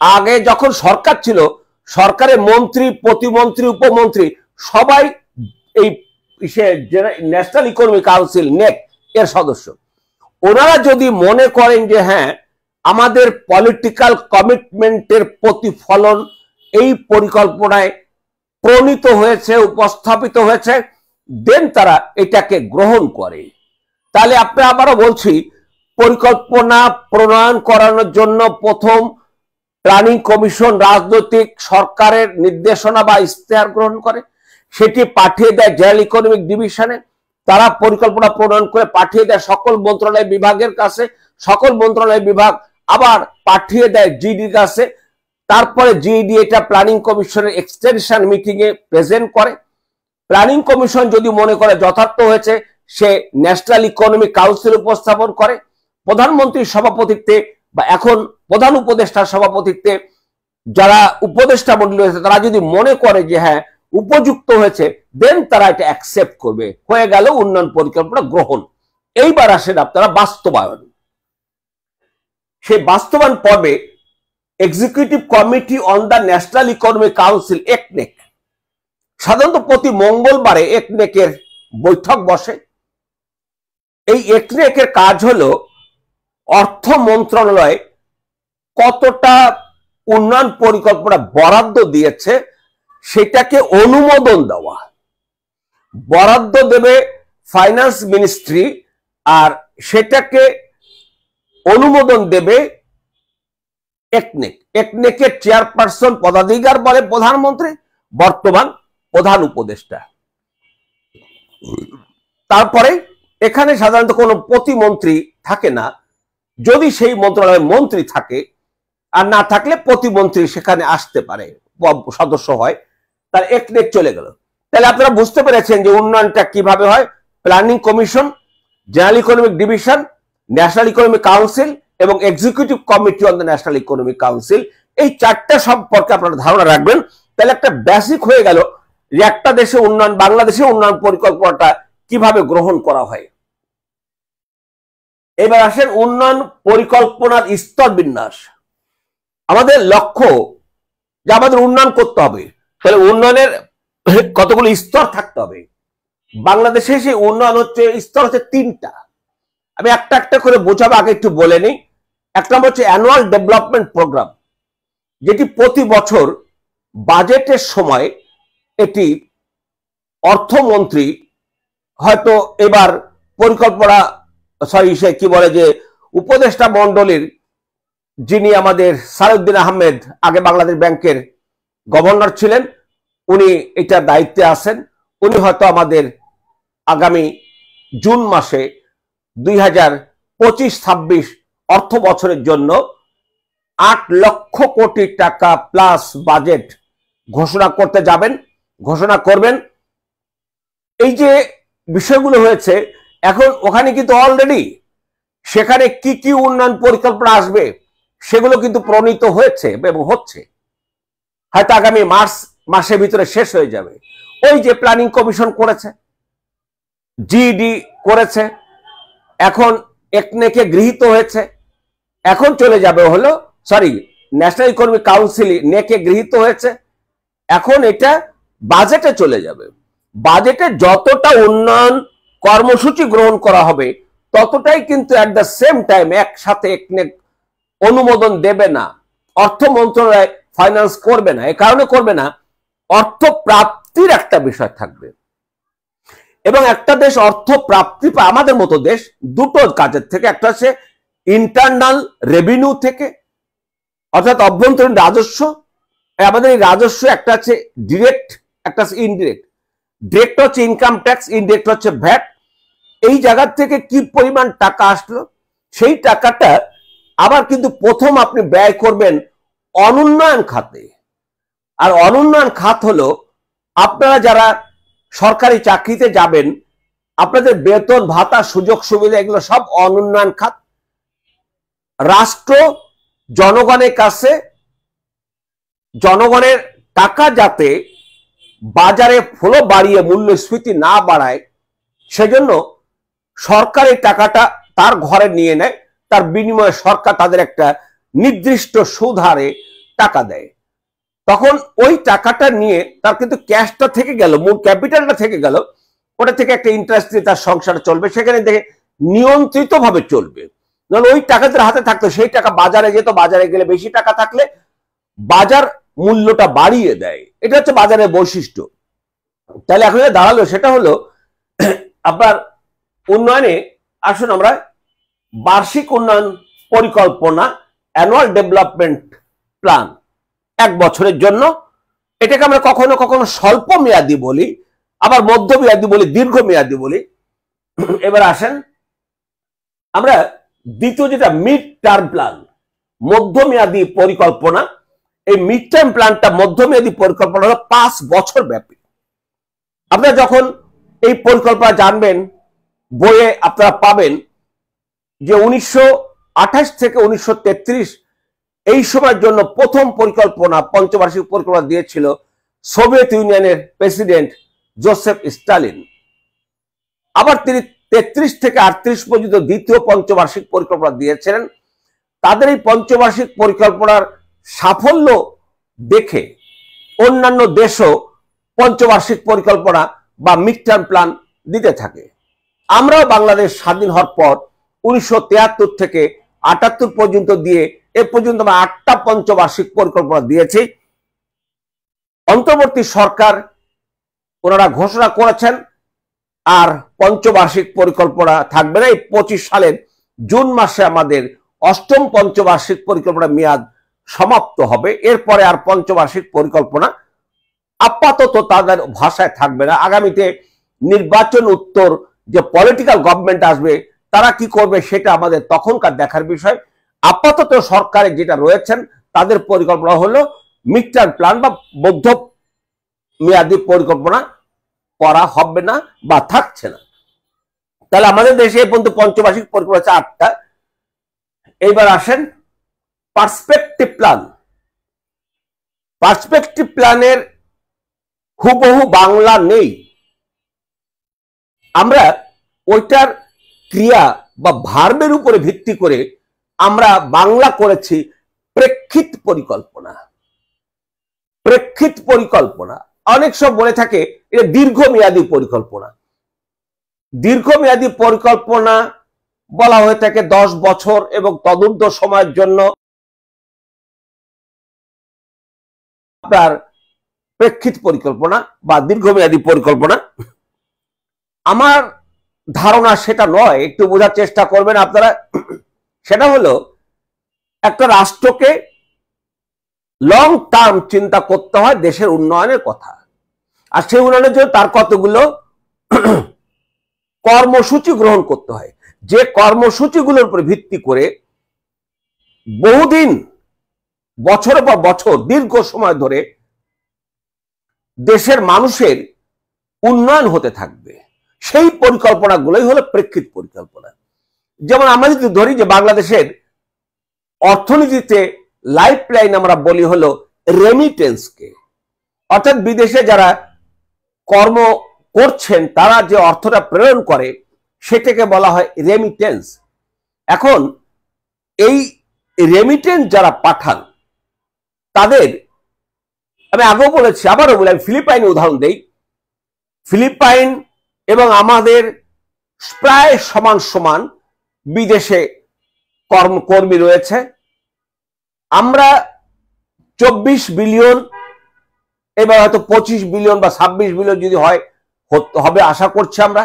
আগে যখন সরকার ছিল, সরকারের মন্ত্রী, প্রতিমন্ত্রী, উপমন্ত্রী সবাই এই ন্যাশনাল ইকোনমিক কাউন্সিল নেক এর সদস্য। ওনারা যদি মনে করেন যে হ্যাঁ আমাদের পলিটিক্যাল কমিটমেন্টের প্রতিফলন এই পরিকল্পনায় প্রণীত হয়েছে, উপস্থাপিত হয়েছে, দেন তারা এটাকে গ্রহণ করে। তাহলে আপনি আবারও বলছি, পরিকল্পনা প্রণয়ন করানোর জন্য প্রথম প্ল্যানিং কমিশন রাজনৈতিক সরকারের নির্দেশনা বা ইস্তেহার গ্রহণ করে, সেটি পাঠিয়ে দেয় জেনারেল ইকোনমিক ডিভিশনে, তারা পরিকল্পনা প্রণয়ন করে পাঠিয়ে দেয় সকল মন্ত্রণালয় বিভাগের কাছে, সকল মন্ত্রণালয় বিভাগ আবার পাঠিয়ে দেয় জিডির কাছে, তারপরে জিডি এটা প্ল্যানিং কমিশনের এক্সটেনশন মিটিং এ প্রেজেন্ট করে। প্ল্যানিং কমিশন যদি মনে করে যথার্থ হয়েছে সে ন্যাশনাল ইকোনমিক কাউন্সিল উপস্থাপন করে, প্রধানমন্ত্রীর সভাপতিত্বে বা এখন প্রধান উপদেষ্টার সভাপতিত্বে যারা উপদেষ্টা মন্ডলী রয়েছে তারা যদি মনে করে যে হ্যাঁ উপযুক্ত হয়েছে, দেন তারা এটা অ্যাকসেপ্ট করবে, হয়ে গেল উন্নয়ন পরিকল্পনা গ্রহণ। এইবার আসেন আপনারা বাস্তবায়ন। সেই বাস্তবায়ন পর্বে executive committee on the national economic council একনেক সাধারণত প্রতি মঙ্গলবারে একনেকের বৈঠক বসে। এই একনেকের কাজ হলো অর্থ মন্ত্রণালয় কতটা উন্নয়ন পরিকল্পনা বরাদ্দ দিয়েছে সেটাকে অনুমোদন দেওয়া। বরাদ্দ দেবে ফাইন্যান্স মিনিস্ট্রি আর সেটাকে অনুমোদন দেবে একনেক। একনেকের চেয়ারপারসন পদাধিকার বলে প্রধানমন্ত্রী, বর্তমান প্রধান উপদেষ্টা। তারপরে এখানে সাধারণত কোনো প্রতিমন্ত্রী থাকে না, যদি সেই মন্ত্রণালয়ের মন্ত্রী থাকে, আর না থাকলে প্রতিমন্ত্রী সেখানে আসতে পারে, সদস্য হয়, তার একনেক চলে গেল। তাহলে আপনারা বুঝতে পেরেছেন যে উন্নয়নটা কিভাবে হয়। Planning commission, general economic division, national economic council এবং executive committee on the national economic council, এই চারটা সম্পর্কে আপনারা ধারণা রাখবেন। তাহলে একটা বেসিক হয়ে গেল যে একটা দেশে উন্নয়ন, বাংলাদেশে উন্নয়ন পরিকল্পনাটা কিভাবে গ্রহণ করা হয়। এবার আসেন উন্নয়ন পরিকল্পনার স্তর বিন্যাস। আমাদের লক্ষ্য যে আমাদের উন্নয়ন করতে হবে, তাহলে উন্নয়নের কতগুলো স্তর থাকতে হবে। বাংলাদেশে সেই উন্নয়ন স্তর হচ্ছে তিনটা। আমি একটা একটা করে বোঝাবো, আগে একটু বলে নিই। এক নম্বর হচ্ছে অ্যানুয়াল ডেভেলপমেন্ট প্রোগ্রাম, যেটি প্রতি বছর বাজেটের সময় এটি অর্থমন্ত্রী হয়তো এবার পরিকল্পনা সে কি বলে যে উপদেষ্টা মন্ডলীর যিনি আমাদের সালাউদ্দিন আহমেদ, আগে বাংলাদেশ ব্যাংকের গভর্নর ছিলেন, উনি এটা দায়িত্বে আছেন। উনি হয়তো আমাদের আগামী জুন মাসে 2025-26 অর্থ বছরের জন্য 8 লক্ষ কোটি টাকা প্লাস বাজেট ঘোষণা করতে যাবেন, ঘোষণা করবেন। এই যে বিষয়গুলো হয়েছে, এখন ওখানে কিন্তু অলরেডি সেখানে কি কি উন্নয়ন পরিকল্পনা আসবে সেগুলো কিন্তু প্রণীত হয়েছে এবং হচ্ছে, হয়তো আগামী মার্চ মাসের ভিতরে শেষ হয়ে যাবে। ওই যে প্ল্যানিং কমিশন করেছে, জিডি করেছে, এখন একনেকে গৃহীত হয়েছে, এখন চলে যাবে হলো ন্যাশনাল ইকোনমিক কাউন্সিল নেকে গৃহীত হয়েছে, এখন এটা বাজেটে চলে যাবে। বাজেটে যতটা উন্নয়ন কর্মসূচি গ্রহণ করা হবে ততটাই কিন্তু অ্যাট দ্য সেম টাইম একসাথে একনেক অনুমোদন দেবে না, অর্থ মন্ত্রণালয় ফাইন্যান্স করবে না। এ কারণে করবে না, অর্থ প্রাপ্তির একটা বিষয় থাকবে, এবং একটা দেশ অর্থ প্রাপ্তি পায়, আমাদের মতো দেশ দুটো কাজের থেকে, একটা হচ্ছে ইন্টারনাল রেভিনিউ থেকে, অর্থাৎ অভ্যন্তরীণ রাজস্ব। আমাদের এই রাজস্ব একটা আছে ডিরেক্ট, একটা আছে ইনডিরেক্ট। ডিরেক্ট হচ্ছে ইনকাম ট্যাক্স, ইনডিরেক্ট হচ্ছে ভ্যাট। এই জায়গা থেকে কি পরিমাণ টাকা আসলো, সেই টাকাটা আবার কিন্তু প্রথম আপনি ব্যয় করবেন অনুন্নয়ন খাতে। আর অনুন্নয়ন খাত হলো আপনারা যারা সরকারি চাকরিতে যাবেন, আপনাদের বেতন ভাতা সুযোগ সুবিধা এগুলো সব অনুন্নয়ন খাত। রাষ্ট্র জনগণের কাছে জনগণের টাকা যাতে বাজারে ফ্লো বাড়িয়ে মূল্যস্ফীতি না বাড়ায়, সেজন্য সরকারের টাকাটা তার ঘরে নিয়ে নেয়, তার বিনিময়ে সরকার তাদের একটা নির্দিষ্ট সুদ হারে টাকা দেয়। তখন ওই টাকাটা নিয়ে তার কিন্তু ক্যাশটা থেকে গেল, মূল ক্যাপিটালটা থেকে গেল, ওটা থেকে একটা ইন্টারেস্ট দিয়ে তার সংসার চলবে, সেখানে দেখে নিয়ন্ত্রিত ভাবে চলবে। ওই টাকা যার হাতে থাকতো সেই টাকা বাজারে যেত, বাজারে গেলে বেশি টাকা থাকলে বাজার মূল্যটা বাড়িয়ে দেয়। এটা হচ্ছে বাজারের বৈশিষ্ট্য। তাহলে এখন দাঁড়ালো সেটা হলো আপনার উন্নয়নে, আসুন আমরা বার্ষিক উন্নয়ন পরিকল্পনা, অ্যানুয়াল ডেভেলপমেন্ট প্ল্যান, 1 বছরের জন্য, এটাকে আমরা কখনো কখনো স্বল্প মেয়াদী বলি, আবার মধ্যমেয়াদী বলি, দীর্ঘমেয়াদী বলি। এবার আসেন আমরা দ্বিতীয় যেটা মিড টার্ম প্ল্যান, মধ্যমেয়াদী পরিকল্পনা। এই মিড টার্ম প্ল্যানটা, মধ্যমেয়াদী পরিকল্পনা হলো 5 বছর ব্যাপী। আপনারা যখন এই পরিকল্পনা জানবেন, বইয়ে আপনারা পাবেন যে 1928 থেকে 1933 এই সময়ের জন্য প্রথম পরিকল্পনা, পঞ্চবার্ষিক পরিকল্পনা দিয়েছিল সোভিয়েত ইউনিয়নের প্রেসিডেন্ট জোসেফ স্টালিন। আবার তিনি 33 থেকে 38 পর্যন্ত দ্বিতীয় পঞ্চবার্ষিক পরিকল্পনা দিয়েছিলেন। তাদের এই পঞ্চবার্ষিক পরিকল্পনার সাফল্য দেখে অন্যান্য দেশও পঞ্চবার্ষিক পরিকল্পনা বা মিড টার্ম প্ল্যান দিতে থাকে। আমরাও বাংলাদেশ স্বাধীন হওয়ার পর 1973 থেকে 78 পর্যন্ত দিয়ে এ পর্যন্ত আমরা 8টা পঞ্চবার্ষিক পরিকল্পনা দিয়েছি। অন্তর্বর্তী সরকার ওনারা ঘোষণা করেছেন আর পঞ্চবার্ষিক পরিকল্পনা থাকবে না। এই 25 সালের জুন মাসে আমাদের 8ম পঞ্চবার্ষিক পরিকল্পনা মেয়াদ সমাপ্ত হবে। এরপরে আর পঞ্চবার্ষিক পরিকল্পনা আপাতত তাদের ভাষায় থাকবে না। আগামীতে নির্বাচন উত্তর যে পলিটিক্যাল গভর্নমেন্ট আসবে তারা কি করবে সেটা আমাদের তখনকার দেখার বিষয়। আপাতত সরকারে যেটা রয়েছেন তাদের পরিকল্পনা হলো মিড টার্ম প্ল্যান বা মধ্য মেয়াদী পরিকল্পনা করা হবে না বা থাকছে না। তাহলে আমাদের দেশে এই পর্যন্ত পঞ্চবার্ষিক পরিকল্পনা আছে 8টা। এইবার আসেন পার্সপেক্টিভ প্ল্যান। পার্সপেক্টিভ প্ল্যানের হুবহু বাংলা নেই। আমরা ওইটার ক্রিয়া বা ভার্বের উপরে ভিত্তি করে আমরা বাংলা করেছি প্রেক্ষিত পরিকল্পনা। প্রেক্ষিত পরিকল্পনা অনেক সব বলে থাকে এটা দীর্ঘমেয়াদী পরিকল্পনা। দীর্ঘমেয়াদী পরিকল্পনা বলা হয়ে থাকে 10 বছর এবং তদূর্ধ্ব সময়ের জন্য আপনার প্রেক্ষিত পরিকল্পনা বা দীর্ঘমেয়াদী পরিকল্পনা। আমার ধারণা সেটা নয়, একটু বোঝার চেষ্টা করবেন আপনারা। সেটা হলো একটা রাষ্ট্রকে লং টার্ম চিন্তা করতে হয় দেশের উন্নয়নের কথা, আর সেই উন্নয়নের জন্য তার কতগুলো কর্মসূচি গ্রহণ করতে হয়, যে কর্মসূচিগুলোর উপর ভিত্তি করে বহুদিন, বছরের পর বছর, দীর্ঘ সময় ধরে দেশের মানুষের উন্নয়ন হতে থাকবে। সেই পরিকল্পনাগুলোই হলো প্রেক্ষিত পরিকল্পনা। যেমন আমরা যদি ধরি যে বাংলাদেশের অর্থনীতিতে লাইফ লাইন আমরা বলি হলো রেমিটেন্সকে, অর্থাৎ বিদেশে যারা কর্ম করছেন তারা যে অর্থটা প্রেরণ করে সেটাকে বলা হয় রেমিটেন্স। এখন এই রেমিটেন্স যারা পাঠান তাদের, আমি আগেও বলেছি আবারও বলি, আমি ফিলিপাইনের উদাহরণ দেই। ফিলিপাইন এবং আমাদের প্রায় সমান সমান বিদেশে কর্মী রয়েছে। আমরা 24 বিলিয়ন, এবার হয়তো 25 বিলিয়ন বা 26 বিলিয়ন যদি হয় হবে আশা করছি আমরা।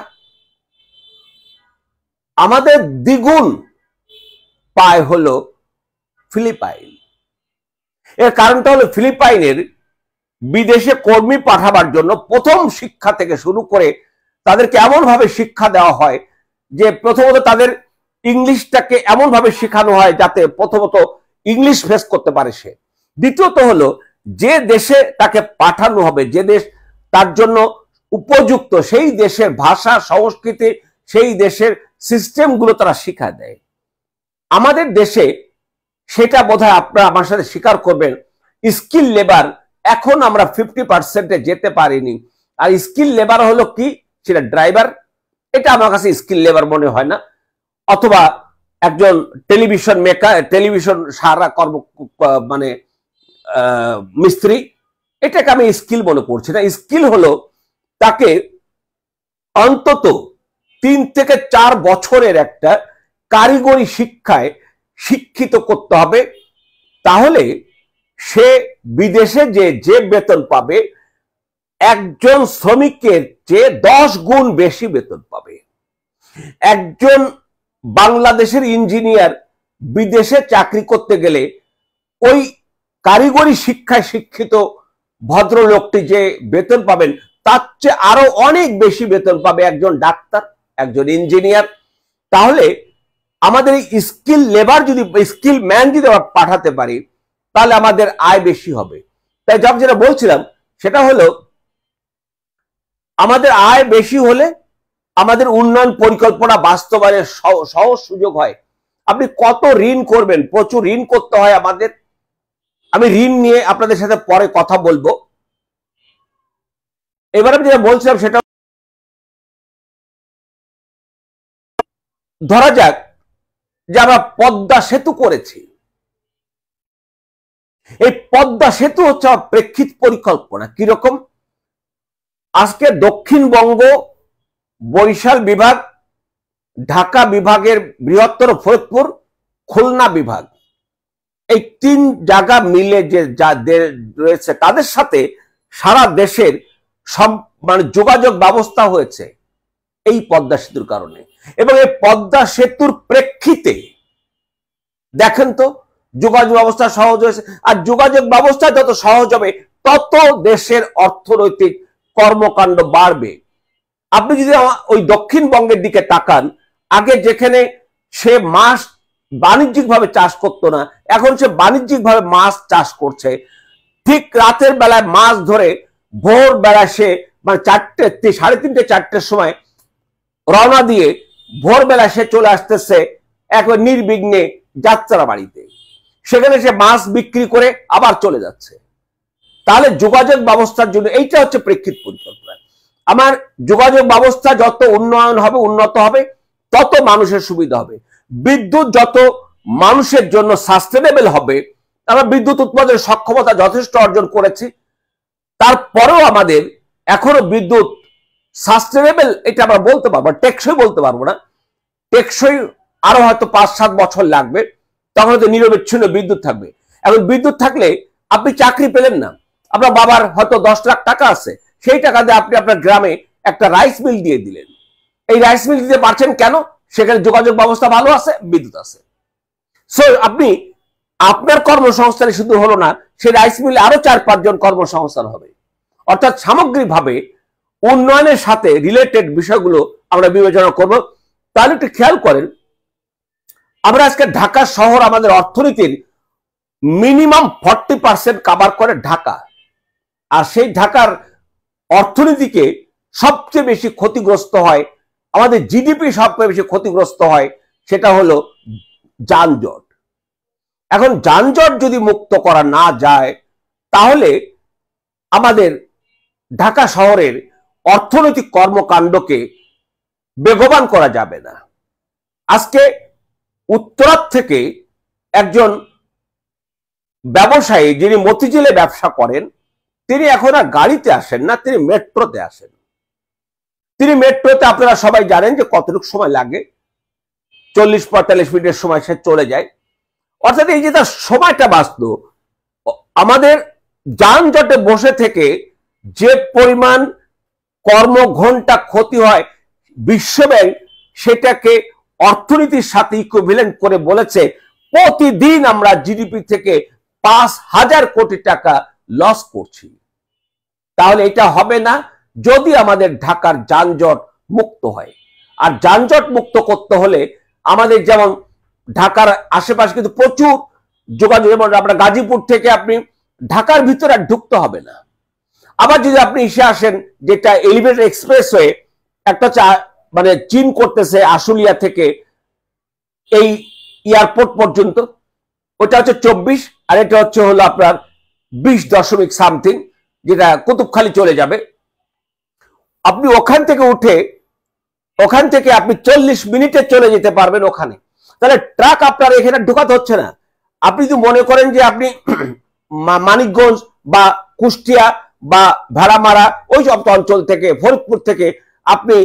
আমাদের দ্বিগুণ পায় হলো ফিলিপাইন। এর কারণটা হলো ফিলিপাইনের বিদেশে কর্মী পাঠাবার জন্য প্রথম শিক্ষা থেকে শুরু করে তাদেরকে এমন ভাবে শিক্ষা দেওয়া হয় যে প্রথমত তাদের ইংলিশটাকে এমন ভাবে শেখানো হয় যাতে প্রথমত ইংলিশ ফেস করতে পারে সে। দ্বিতীয়ত হলো যে দেশে তাকে পাঠানো হবে, যে দেশ তার জন্য উপযুক্ত, সেই দেশের ভাষা সংস্কৃতি, সেই দেশের সিস্টেমগুলো তারা শিক্ষা দেয়। আমাদের দেশে সেটা বোধহয় আপনারা আমার সাথে স্বীকার করবেন, স্কিল লেবার এখন আমরা 50%-এ যেতে পারিনি। আর স্কিল লেবার হলো কি, সেটা ড্রাইভার, এটা আমার কাছে স্কিল লেবার মনে হয় না, অথবা একজন টেলিভিশন মেকার, টেলিভিশন সারা কর্ম মানে মিস্ত্রি, এটাকে আমি স্কিল মনে করছি না। স্কিল হলো তাকে অন্তত 3 থেকে 4 বছরের একটা কারিগরি শিক্ষায় শিক্ষিত করতে হবে, তাহলে সে বিদেশে যে বেতন পাবে একজন শ্রমিকের চেয়ে 10 গুণ বেশি বেতন পাবে। একজন বাংলাদেশের ইঞ্জিনিয়ার বিদেশে চাকরি করতে গেলে ওই কারিগরি শিক্ষায় শিক্ষিত ভদ্রলোকটি যে বেতন পাবেন তার চেয়ে আরো অনেক বেশি বেতন পাবে একজন ডাক্তার, একজন ইঞ্জিনিয়ার। তাহলে আমাদের এই স্কিল লেবার যদি, স্কিল ম্যান যদি আমরা পাঠাতে পারি তাহলে আমাদের আয় বেশি হবে। তাই যেটা বলছিলাম সেটা হলো আমাদের আয় বেশি হলে আমাদের উন্নয়ন পরিকল্পনা বাস্তবায়নের সহজ সুযোগ হয়। আপনি কত ঋণ করবেন, প্রচুর ঋণ করতে হয় আমাদের। আমি ঋণ নিয়ে আপনাদের সাথে পরে কথা বলবো। এবার আমি যেটা বলছিলাম সেটা, ধরা যাক যে আমরা পদ্মা সেতু করেছি। এই পদ্মা সেতু হচ্ছে আমার প্রেক্ষিত পরিকল্পনা। কিরকম? আজকে দক্ষিণবঙ্গ, বরিশাল বিভাগ, ঢাকা বিভাগের বৃহত্তর ফরিদপুর, খুলনা বিভাগ, এই 3 জায়গা মিলে যে রয়েছে তাদের সাথে সারা দেশের মানে যোগাযোগ ব্যবস্থা হয়েছে এই পদ্মা সেতুর কারণে। এবং এই পদ্মা সেতুর প্রেক্ষিতে দেখেন তো যোগাযোগ ব্যবস্থা সহজ হয়েছে। আর যোগাযোগ ব্যবস্থা যত সহজ হবে তত দেশের অর্থনৈতিক কর্মকাণ্ড বাড়বে। আপনি যদি ওই দক্ষিণবঙ্গের দিকে তাকান, আগে যেখানে সে মাছ বাণিজ্যিকভাবে চাষ করতো না, এখন সে বাণিজ্যিকভাবে মাছ চাষ করছে। ঠিক রাতের বেলায় মাছ ধরে ভোর বেলা সে মানে 4টে, 3:30, 4টের সময় রওনা দিয়ে ভোরবেলা সে চলে আসতেছে একবার নির্বিঘ্নে যাত্রা বাড়িতে, সেখানে সে মাছ বিক্রি করে আবার চলে যাচ্ছে। তাহলে যোগাযোগ ব্যবস্থার জন্য এইটা হচ্ছে প্রেক্ষিত পরিকল্পনা। আমার যোগাযোগ ব্যবস্থা যত উন্নয়ন হবে, উন্নত হবে, তত মানুষের সুবিধা হবে। বিদ্যুৎ যত মানুষের জন্য সাস্টেনেবল হবে, আমরা বিদ্যুৎ উৎপাদনের সক্ষমতা যথেষ্ট অর্জন করেছি, তারপরেও আমাদের এখনো বিদ্যুৎ সাস্টেনেবল এটা আমরা বলতে পারবো, টেকসই বলতে পারবো না। টেকসই আরো হয়তো 5-7 বছর লাগবে, তখন হয়তো নিরবিচ্ছিন্ন বিদ্যুৎ থাকবে। এখন বিদ্যুৎ থাকলে আপনি চাকরি পেলেন না, আপনার বাবার হয়তো 10 লাখ টাকা আছে, সেই টাকা দিয়ে আপনি আপনার গ্রামে একটা রাইস মিল দিয়ে দিলেন। এই রাইস মিল দিতে পারছেন কেন? সেখানে যোগাযোগ ব্যবস্থা ভালো আছে, বিদ্যুৎ আছে। সো আপনি আপনার কর্মসংস্থানে শুধু হলো না, সেই রাইস মিলে আরো 4-5 জন কর্মসংস্থান হবে। অর্থাৎ সামগ্রিকভাবে উন্নয়নের সাথে রিলেটেড বিষয়গুলো আমরা বিবেচনা করব। তাহলে একটু খেয়াল করেন, আমরা আজকে ঢাকা শহর আমাদের অর্থনীতির মিনিমাম 40% কভার করে ঢাকা। আর সেই ঢাকার অর্থনীতিকে সবচেয়ে বেশি ক্ষতিগ্রস্ত হয়, আমাদের জিডিপি সবচেয়ে বেশি ক্ষতিগ্রস্ত হয়, সেটা হলো যানজট। এখন যানজট যদি মুক্ত করা না যায় তাহলে আমাদের ঢাকা শহরের অর্থনৈতিক কর্মকাণ্ডকে বেগবান করা যাবে না। আজকে উত্তরার থেকে একজন ব্যবসায়ী যিনি মতিঝিলে ব্যবসা করেন, তিনি এখন আর গাড়িতে আসেন না, তিনি মেট্রোতে আসেন। তিনি মেট্রোতে, আপনারা সবাই জানেন যে কতটুকু সময় লাগে, 40-45 মিনিটের সময় সে চলে যায়। অর্থাৎ এই যে তার সময়টা বাঁচত, আমাদের যানজটে বসে থেকে যে পরিমাণ কর্মঘণ্টা ক্ষতি হয়, বিশ্বব্যাংক সেটাকে অর্থনীতির সাথে ইকুইভ্যালেন্ট করে বলেছে প্রতিদিন আমরা জিডিপি থেকে 5,000 কোটি টাকা লস করছি। তাহলে এটা হবে না যদি আমাদের ঢাকার যানজট মুক্ত হয়। আর যানজট মুক্ত করতে হলে আমাদের যেমন ঢাকার আশেপাশে কিন্তু প্রচুর যোগাযোগ, যেমন আপনার গাজীপুর থেকে আপনি ঢাকার ভিতরে আর ঢুকতে হবে না। আবার যদি আপনি এসে আসেন, যেটা এলিভেটেড এক্সপ্রেসওয়ে, একটা মানে চীন করতেছে আশুলিয়া থেকে এই এয়ারপোর্ট পর্যন্ত, ওটা হচ্ছে 24, আর এটা হলো আপনার 20.something, যেটা কুতুবখালি চলে যাবে। আপনি ওখান থেকে উঠে ওখান থেকে আপনি 40 মিনিটে চলে যেতে পারবেন ওখানে। তাহলে ট্রাক আপনার এখানে ঢোকাতে হচ্ছে না। আপনি যদি মনে করেন যে আপনি মানিকগঞ্জ বা কুষ্টিয়া বা ভেড়ামারা ওই সব অঞ্চল থেকে, ফরিদপুর থেকে আপনি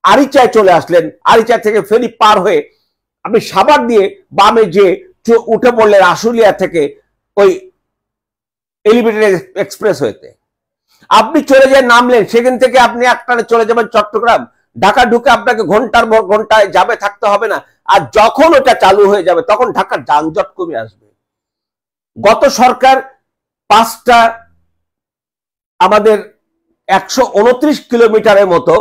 আরিচায় চলে আসলেন, আরিচা থেকে ফেরি পার হয়ে আপনি সাভার দিয়ে বামে যে উঠে পড়লেন আশুলিয়া থেকে ওই এলিভেটেড এক্সপ্রেস হইতে, আপনি চলে যায় নামলেন, সেখান থেকে আপনি একটানে চলে যাবেন চট্টগ্রাম। ঢাকা ঢুকে আপনাকে ঘন্টার পর ঘন্টায় যাবে থাকতে হবে না। আর যখন ওটা চালু হয়ে যাবে তখন ঢাকার যানজট কমে আসবে। গত সরকার 5টা আমাদের 129 কিলোমিটারের মতো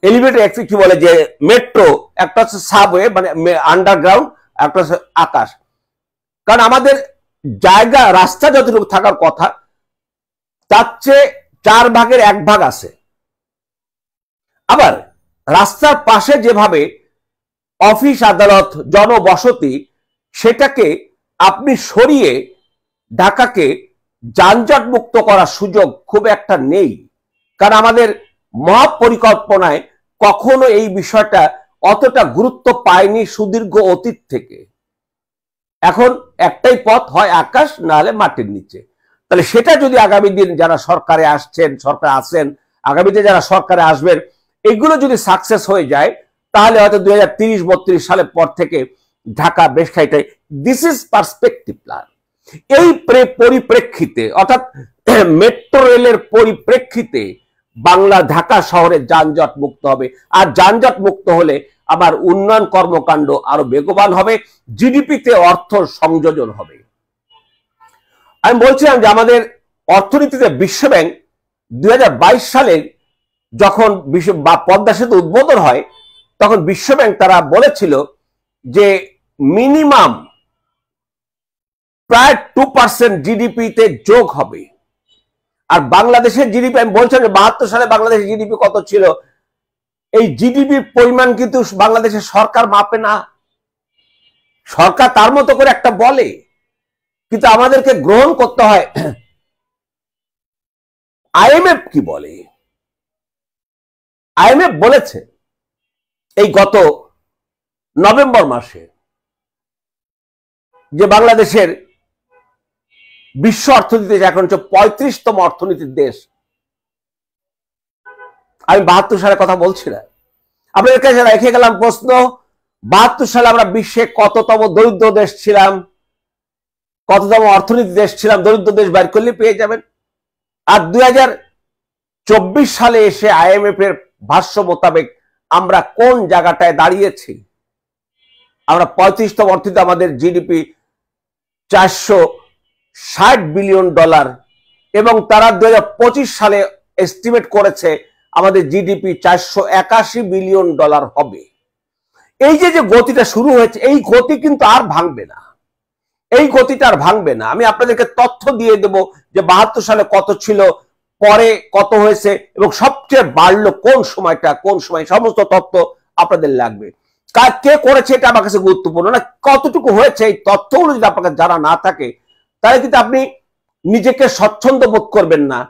এলিভেটেড কি বলে যে মেট্রো, একটা হচ্ছে সাবওয়ে মানে আন্ডারগ্রাউন্ড, একটা হচ্ছে আকাশ। কারণ আমাদের জায়গা, রাস্তা যতটুকু থাকার কথা তার চেয়ে 4 ভাগের 1 ভাগ আছে। আবার রাস্তার পাশে যেভাবে অফিস আদালত জনবসতি, সেটাকে আপনি সরিয়ে ঢাকাকে যানজট মুক্ত করার সুযোগ খুব একটা নেই। কারণ আমাদের মহাপরিকল্পনায় কখনো এই বিষয়টা অতটা গুরুত্ব পায়নি সুদীর্ঘ অতীত থেকে। এখন একটাই পথ, হয় আকাশ না হলে মাটির নিচে। তাহলে সেটা যদি আগামী দিন যারা সরকারে আসছেন, সরকার আছেন, আগামীতে যারা সরকারে আসবেন, এগুলো যদি সাকসেস হয়ে যায় তাহলে হয়তো 2030-32 সালের পর থেকে ঢাকা বেশ খাইতে, দিস ইজ পার্সপেক্টিভ প্ল্যান। এই পরিপ্রেক্ষিতে অর্থাৎ মেট্রো রেলের পরিপ্রেক্ষিতে বাংলা ঢাকা শহরে যানজট মুক্ত হবে। আর যানজট মুক্ত হলে আমার উন্নয়ন কর্মকাণ্ড আরো বেগবান হবে, জিডিপিতে অর্থ সংযোজন হবে। আমি বলছিলাম যে আমাদের অর্থনীতিতে বিশ্বব্যাংক 2022 সালে যখন পদ্মা সেতু উদ্বোধন হয়, তখন বিশ্বব্যাংক তারা বলেছিল যে মিনিমাম প্রায় 2% জিডিপিতে যোগ হবে। আর বাংলাদেশের জিডিপি, আমি বলছিলাম যে 72 সালে বাংলাদেশের জিডিপি কত ছিল, এই জিডিপির পরিমাণ কিন্তু বাংলাদেশের সরকার মাপে না। সরকার তার মতো করে একটা বলে, কিন্তু আমাদেরকে গ্রহণ করতে হয়। আইএমএফ কি বলে? আইএমএফ বলেছে এই গত নভেম্বর মাসে যে বাংলাদেশের বিশ্ব অর্থনীতিতে এখন হচ্ছে 35তম অর্থনীতির দেশ। আমি 72 সালের কথা বলছি না। আপনাদের কাছে রেখে গেলাম প্রশ্ন, 72 সালে আমরা বিশ্বে কততম দরিদ্র দেশ ছিলাম, কততম অর্থনীতি দেশ ছিলাম? দরিদ্র দেশ বাইর করলে পেয়ে যাবেন। আর 2024 সালে এসে আইএমএফ এর ভাষ্য মোতাবেক আমরা কোন জায়গাটায় দাঁড়িয়েছি? আমরা 35তম অর্থনীতি, আমাদের জিডিপি $460 বিলিয়ন, এবং তারা 2025 সালে এস্টিমেট করেছে আমাদের জিডিপি $481 বিলিয়ন হবে। এই যে গতিটা শুরু হয়েছে, এই গতি কিন্তু আর ভাঙবে না, এই গতিটা আর ভাঙবে না। আমি আপনাদেরকে তথ্য দিয়ে দেব যে 72 সালে কত ছিল, পরে কত হয়েছে এবং সবচেয়ে বাড়লো কোন সময়টা, কোন সময়, সমস্ত তথ্য আপনাদের লাগবে। কাজ কে করেছে এটা আমার কাছে গুরুত্বপূর্ণ না, কতটুকু হয়েছে এই তথ্যগুলো যদি আপনার কাছে জানা না থাকে তাহলে কিন্তু আপনি নিজেকে স্বচ্ছন্দ বোধ করবেন না।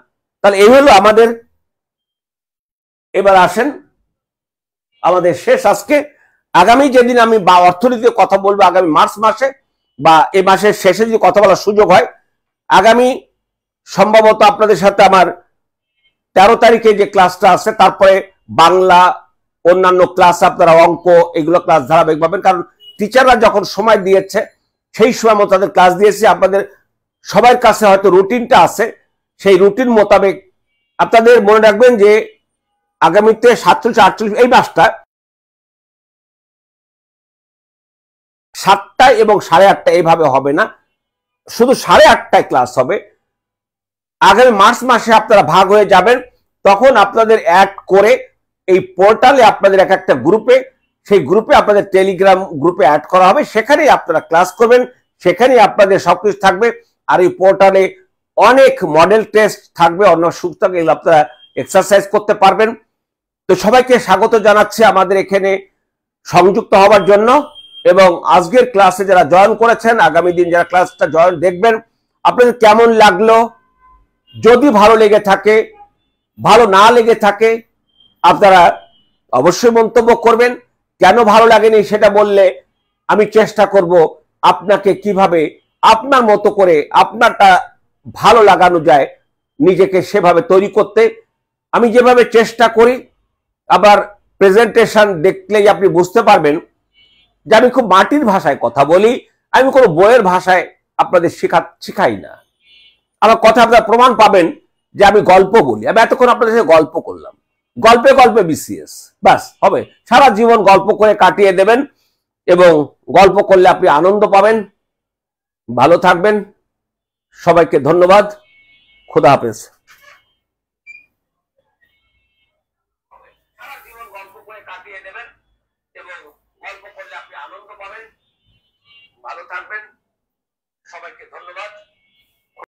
তাহলে এই হলো আমাদের। এবার আসেন আমাদের শেষ আজকে আগামী যেদিন আমি বা অর্থনীতির কথা বলবো আগামী মার্চ মাসে বা এই মাসের শেষে যদি কথা বলার সুযোগ হয়, আগামী সম্ভবত আপনাদের সাথে আমার 13 তারিখে যে ক্লাসটা আছে, তারপরে বাংলা, অন্যান্য ক্লাস, আপনারা অঙ্ক, এগুলো ক্লাস ধারাবাহিক পাবেন। কারণ টিচাররা যখন সময় দিয়েছে সেই সময় মতো তাদের ক্লাস দিয়েছি। আপনাদের সবার কাছে হয়তো রুটিনটা আছে, সেই রুটিন মোতাবেক আপনাদের মনে রাখবেন যে আগামীতে 47-48 এই মাসটা 7টায় এবং 8:30 এইভাবে হবে না, শুধু 8:30টায় ক্লাস হবে। আগামী মার্চ মাসে আপনারা ভাগ হয়ে যাবেন, তখন আপনাদের অ্যাড করে এই পোর্টালে আপনাদের এক একটা গ্রুপে, সেই গ্রুপে আপনাদের টেলিগ্রাম গ্রুপে অ্যাড করা হবে, সেখানেই আপনারা ক্লাস করবেন, সেখানেই আপনাদের সবকিছু থাকবে। আর এই পোর্টালে অনেক মডেল টেস্ট থাকবে, অন্য সুখ থাকবে, এগুলো আপনারা এক্সারসাইজ করতে পারবেন। তো সবাইকে স্বাগত জানাচ্ছি আমাদের এখানে সংযুক্ত হওয়ার জন্য। এবং আজকের ক্লাসে যারা জয়েন করেছেন, আগামী দিন যারা ক্লাসটা জয়েন দেখবেন, আপনাদের কেমন লাগলো, যদি ভালো লেগে থাকে, ভালো না লেগে থাকে আপনারা অবশ্যই মন্তব্য করবেন। কেন ভালো লাগেনি সেটা বললে আমি চেষ্টা করব আপনাকে কিভাবে আপনার মতো করে আপনারটা ভালো লাগানো যায় নিজেকে সেভাবে তৈরি করতে। আমি যেভাবে চেষ্টা করি, আবার প্রেজেন্টেশন দেখলেই আপনি বুঝতে পারবেন যে আমি খুব মাটির ভাষায় কথা বলি, আমি কোনো বইয়ের ভাষায় আপনাদের শিখাই না। আমার কথা আপনারা প্রমাণ পাবেন যে আমি গল্প বলি। আমি এতক্ষণ আপনাদের সাথে গল্প করলাম, গল্পে গল্পে বিসিএস, বাস হবে। সারা জীবন গল্প করে কাটিয়ে দেবেন এবং গল্প করলে আপনি আনন্দ পাবেন। ভালো থাকবেন, সবাইকে ধন্যবাদ, খোদা হাফেজ। সারা জীবন গল্প করে কাটিয়ে দেবেন এবং গল্প করলে আপনি আনন্দ পাবেন। ভালো থাকবেন, সবাইকে ধন্যবাদ।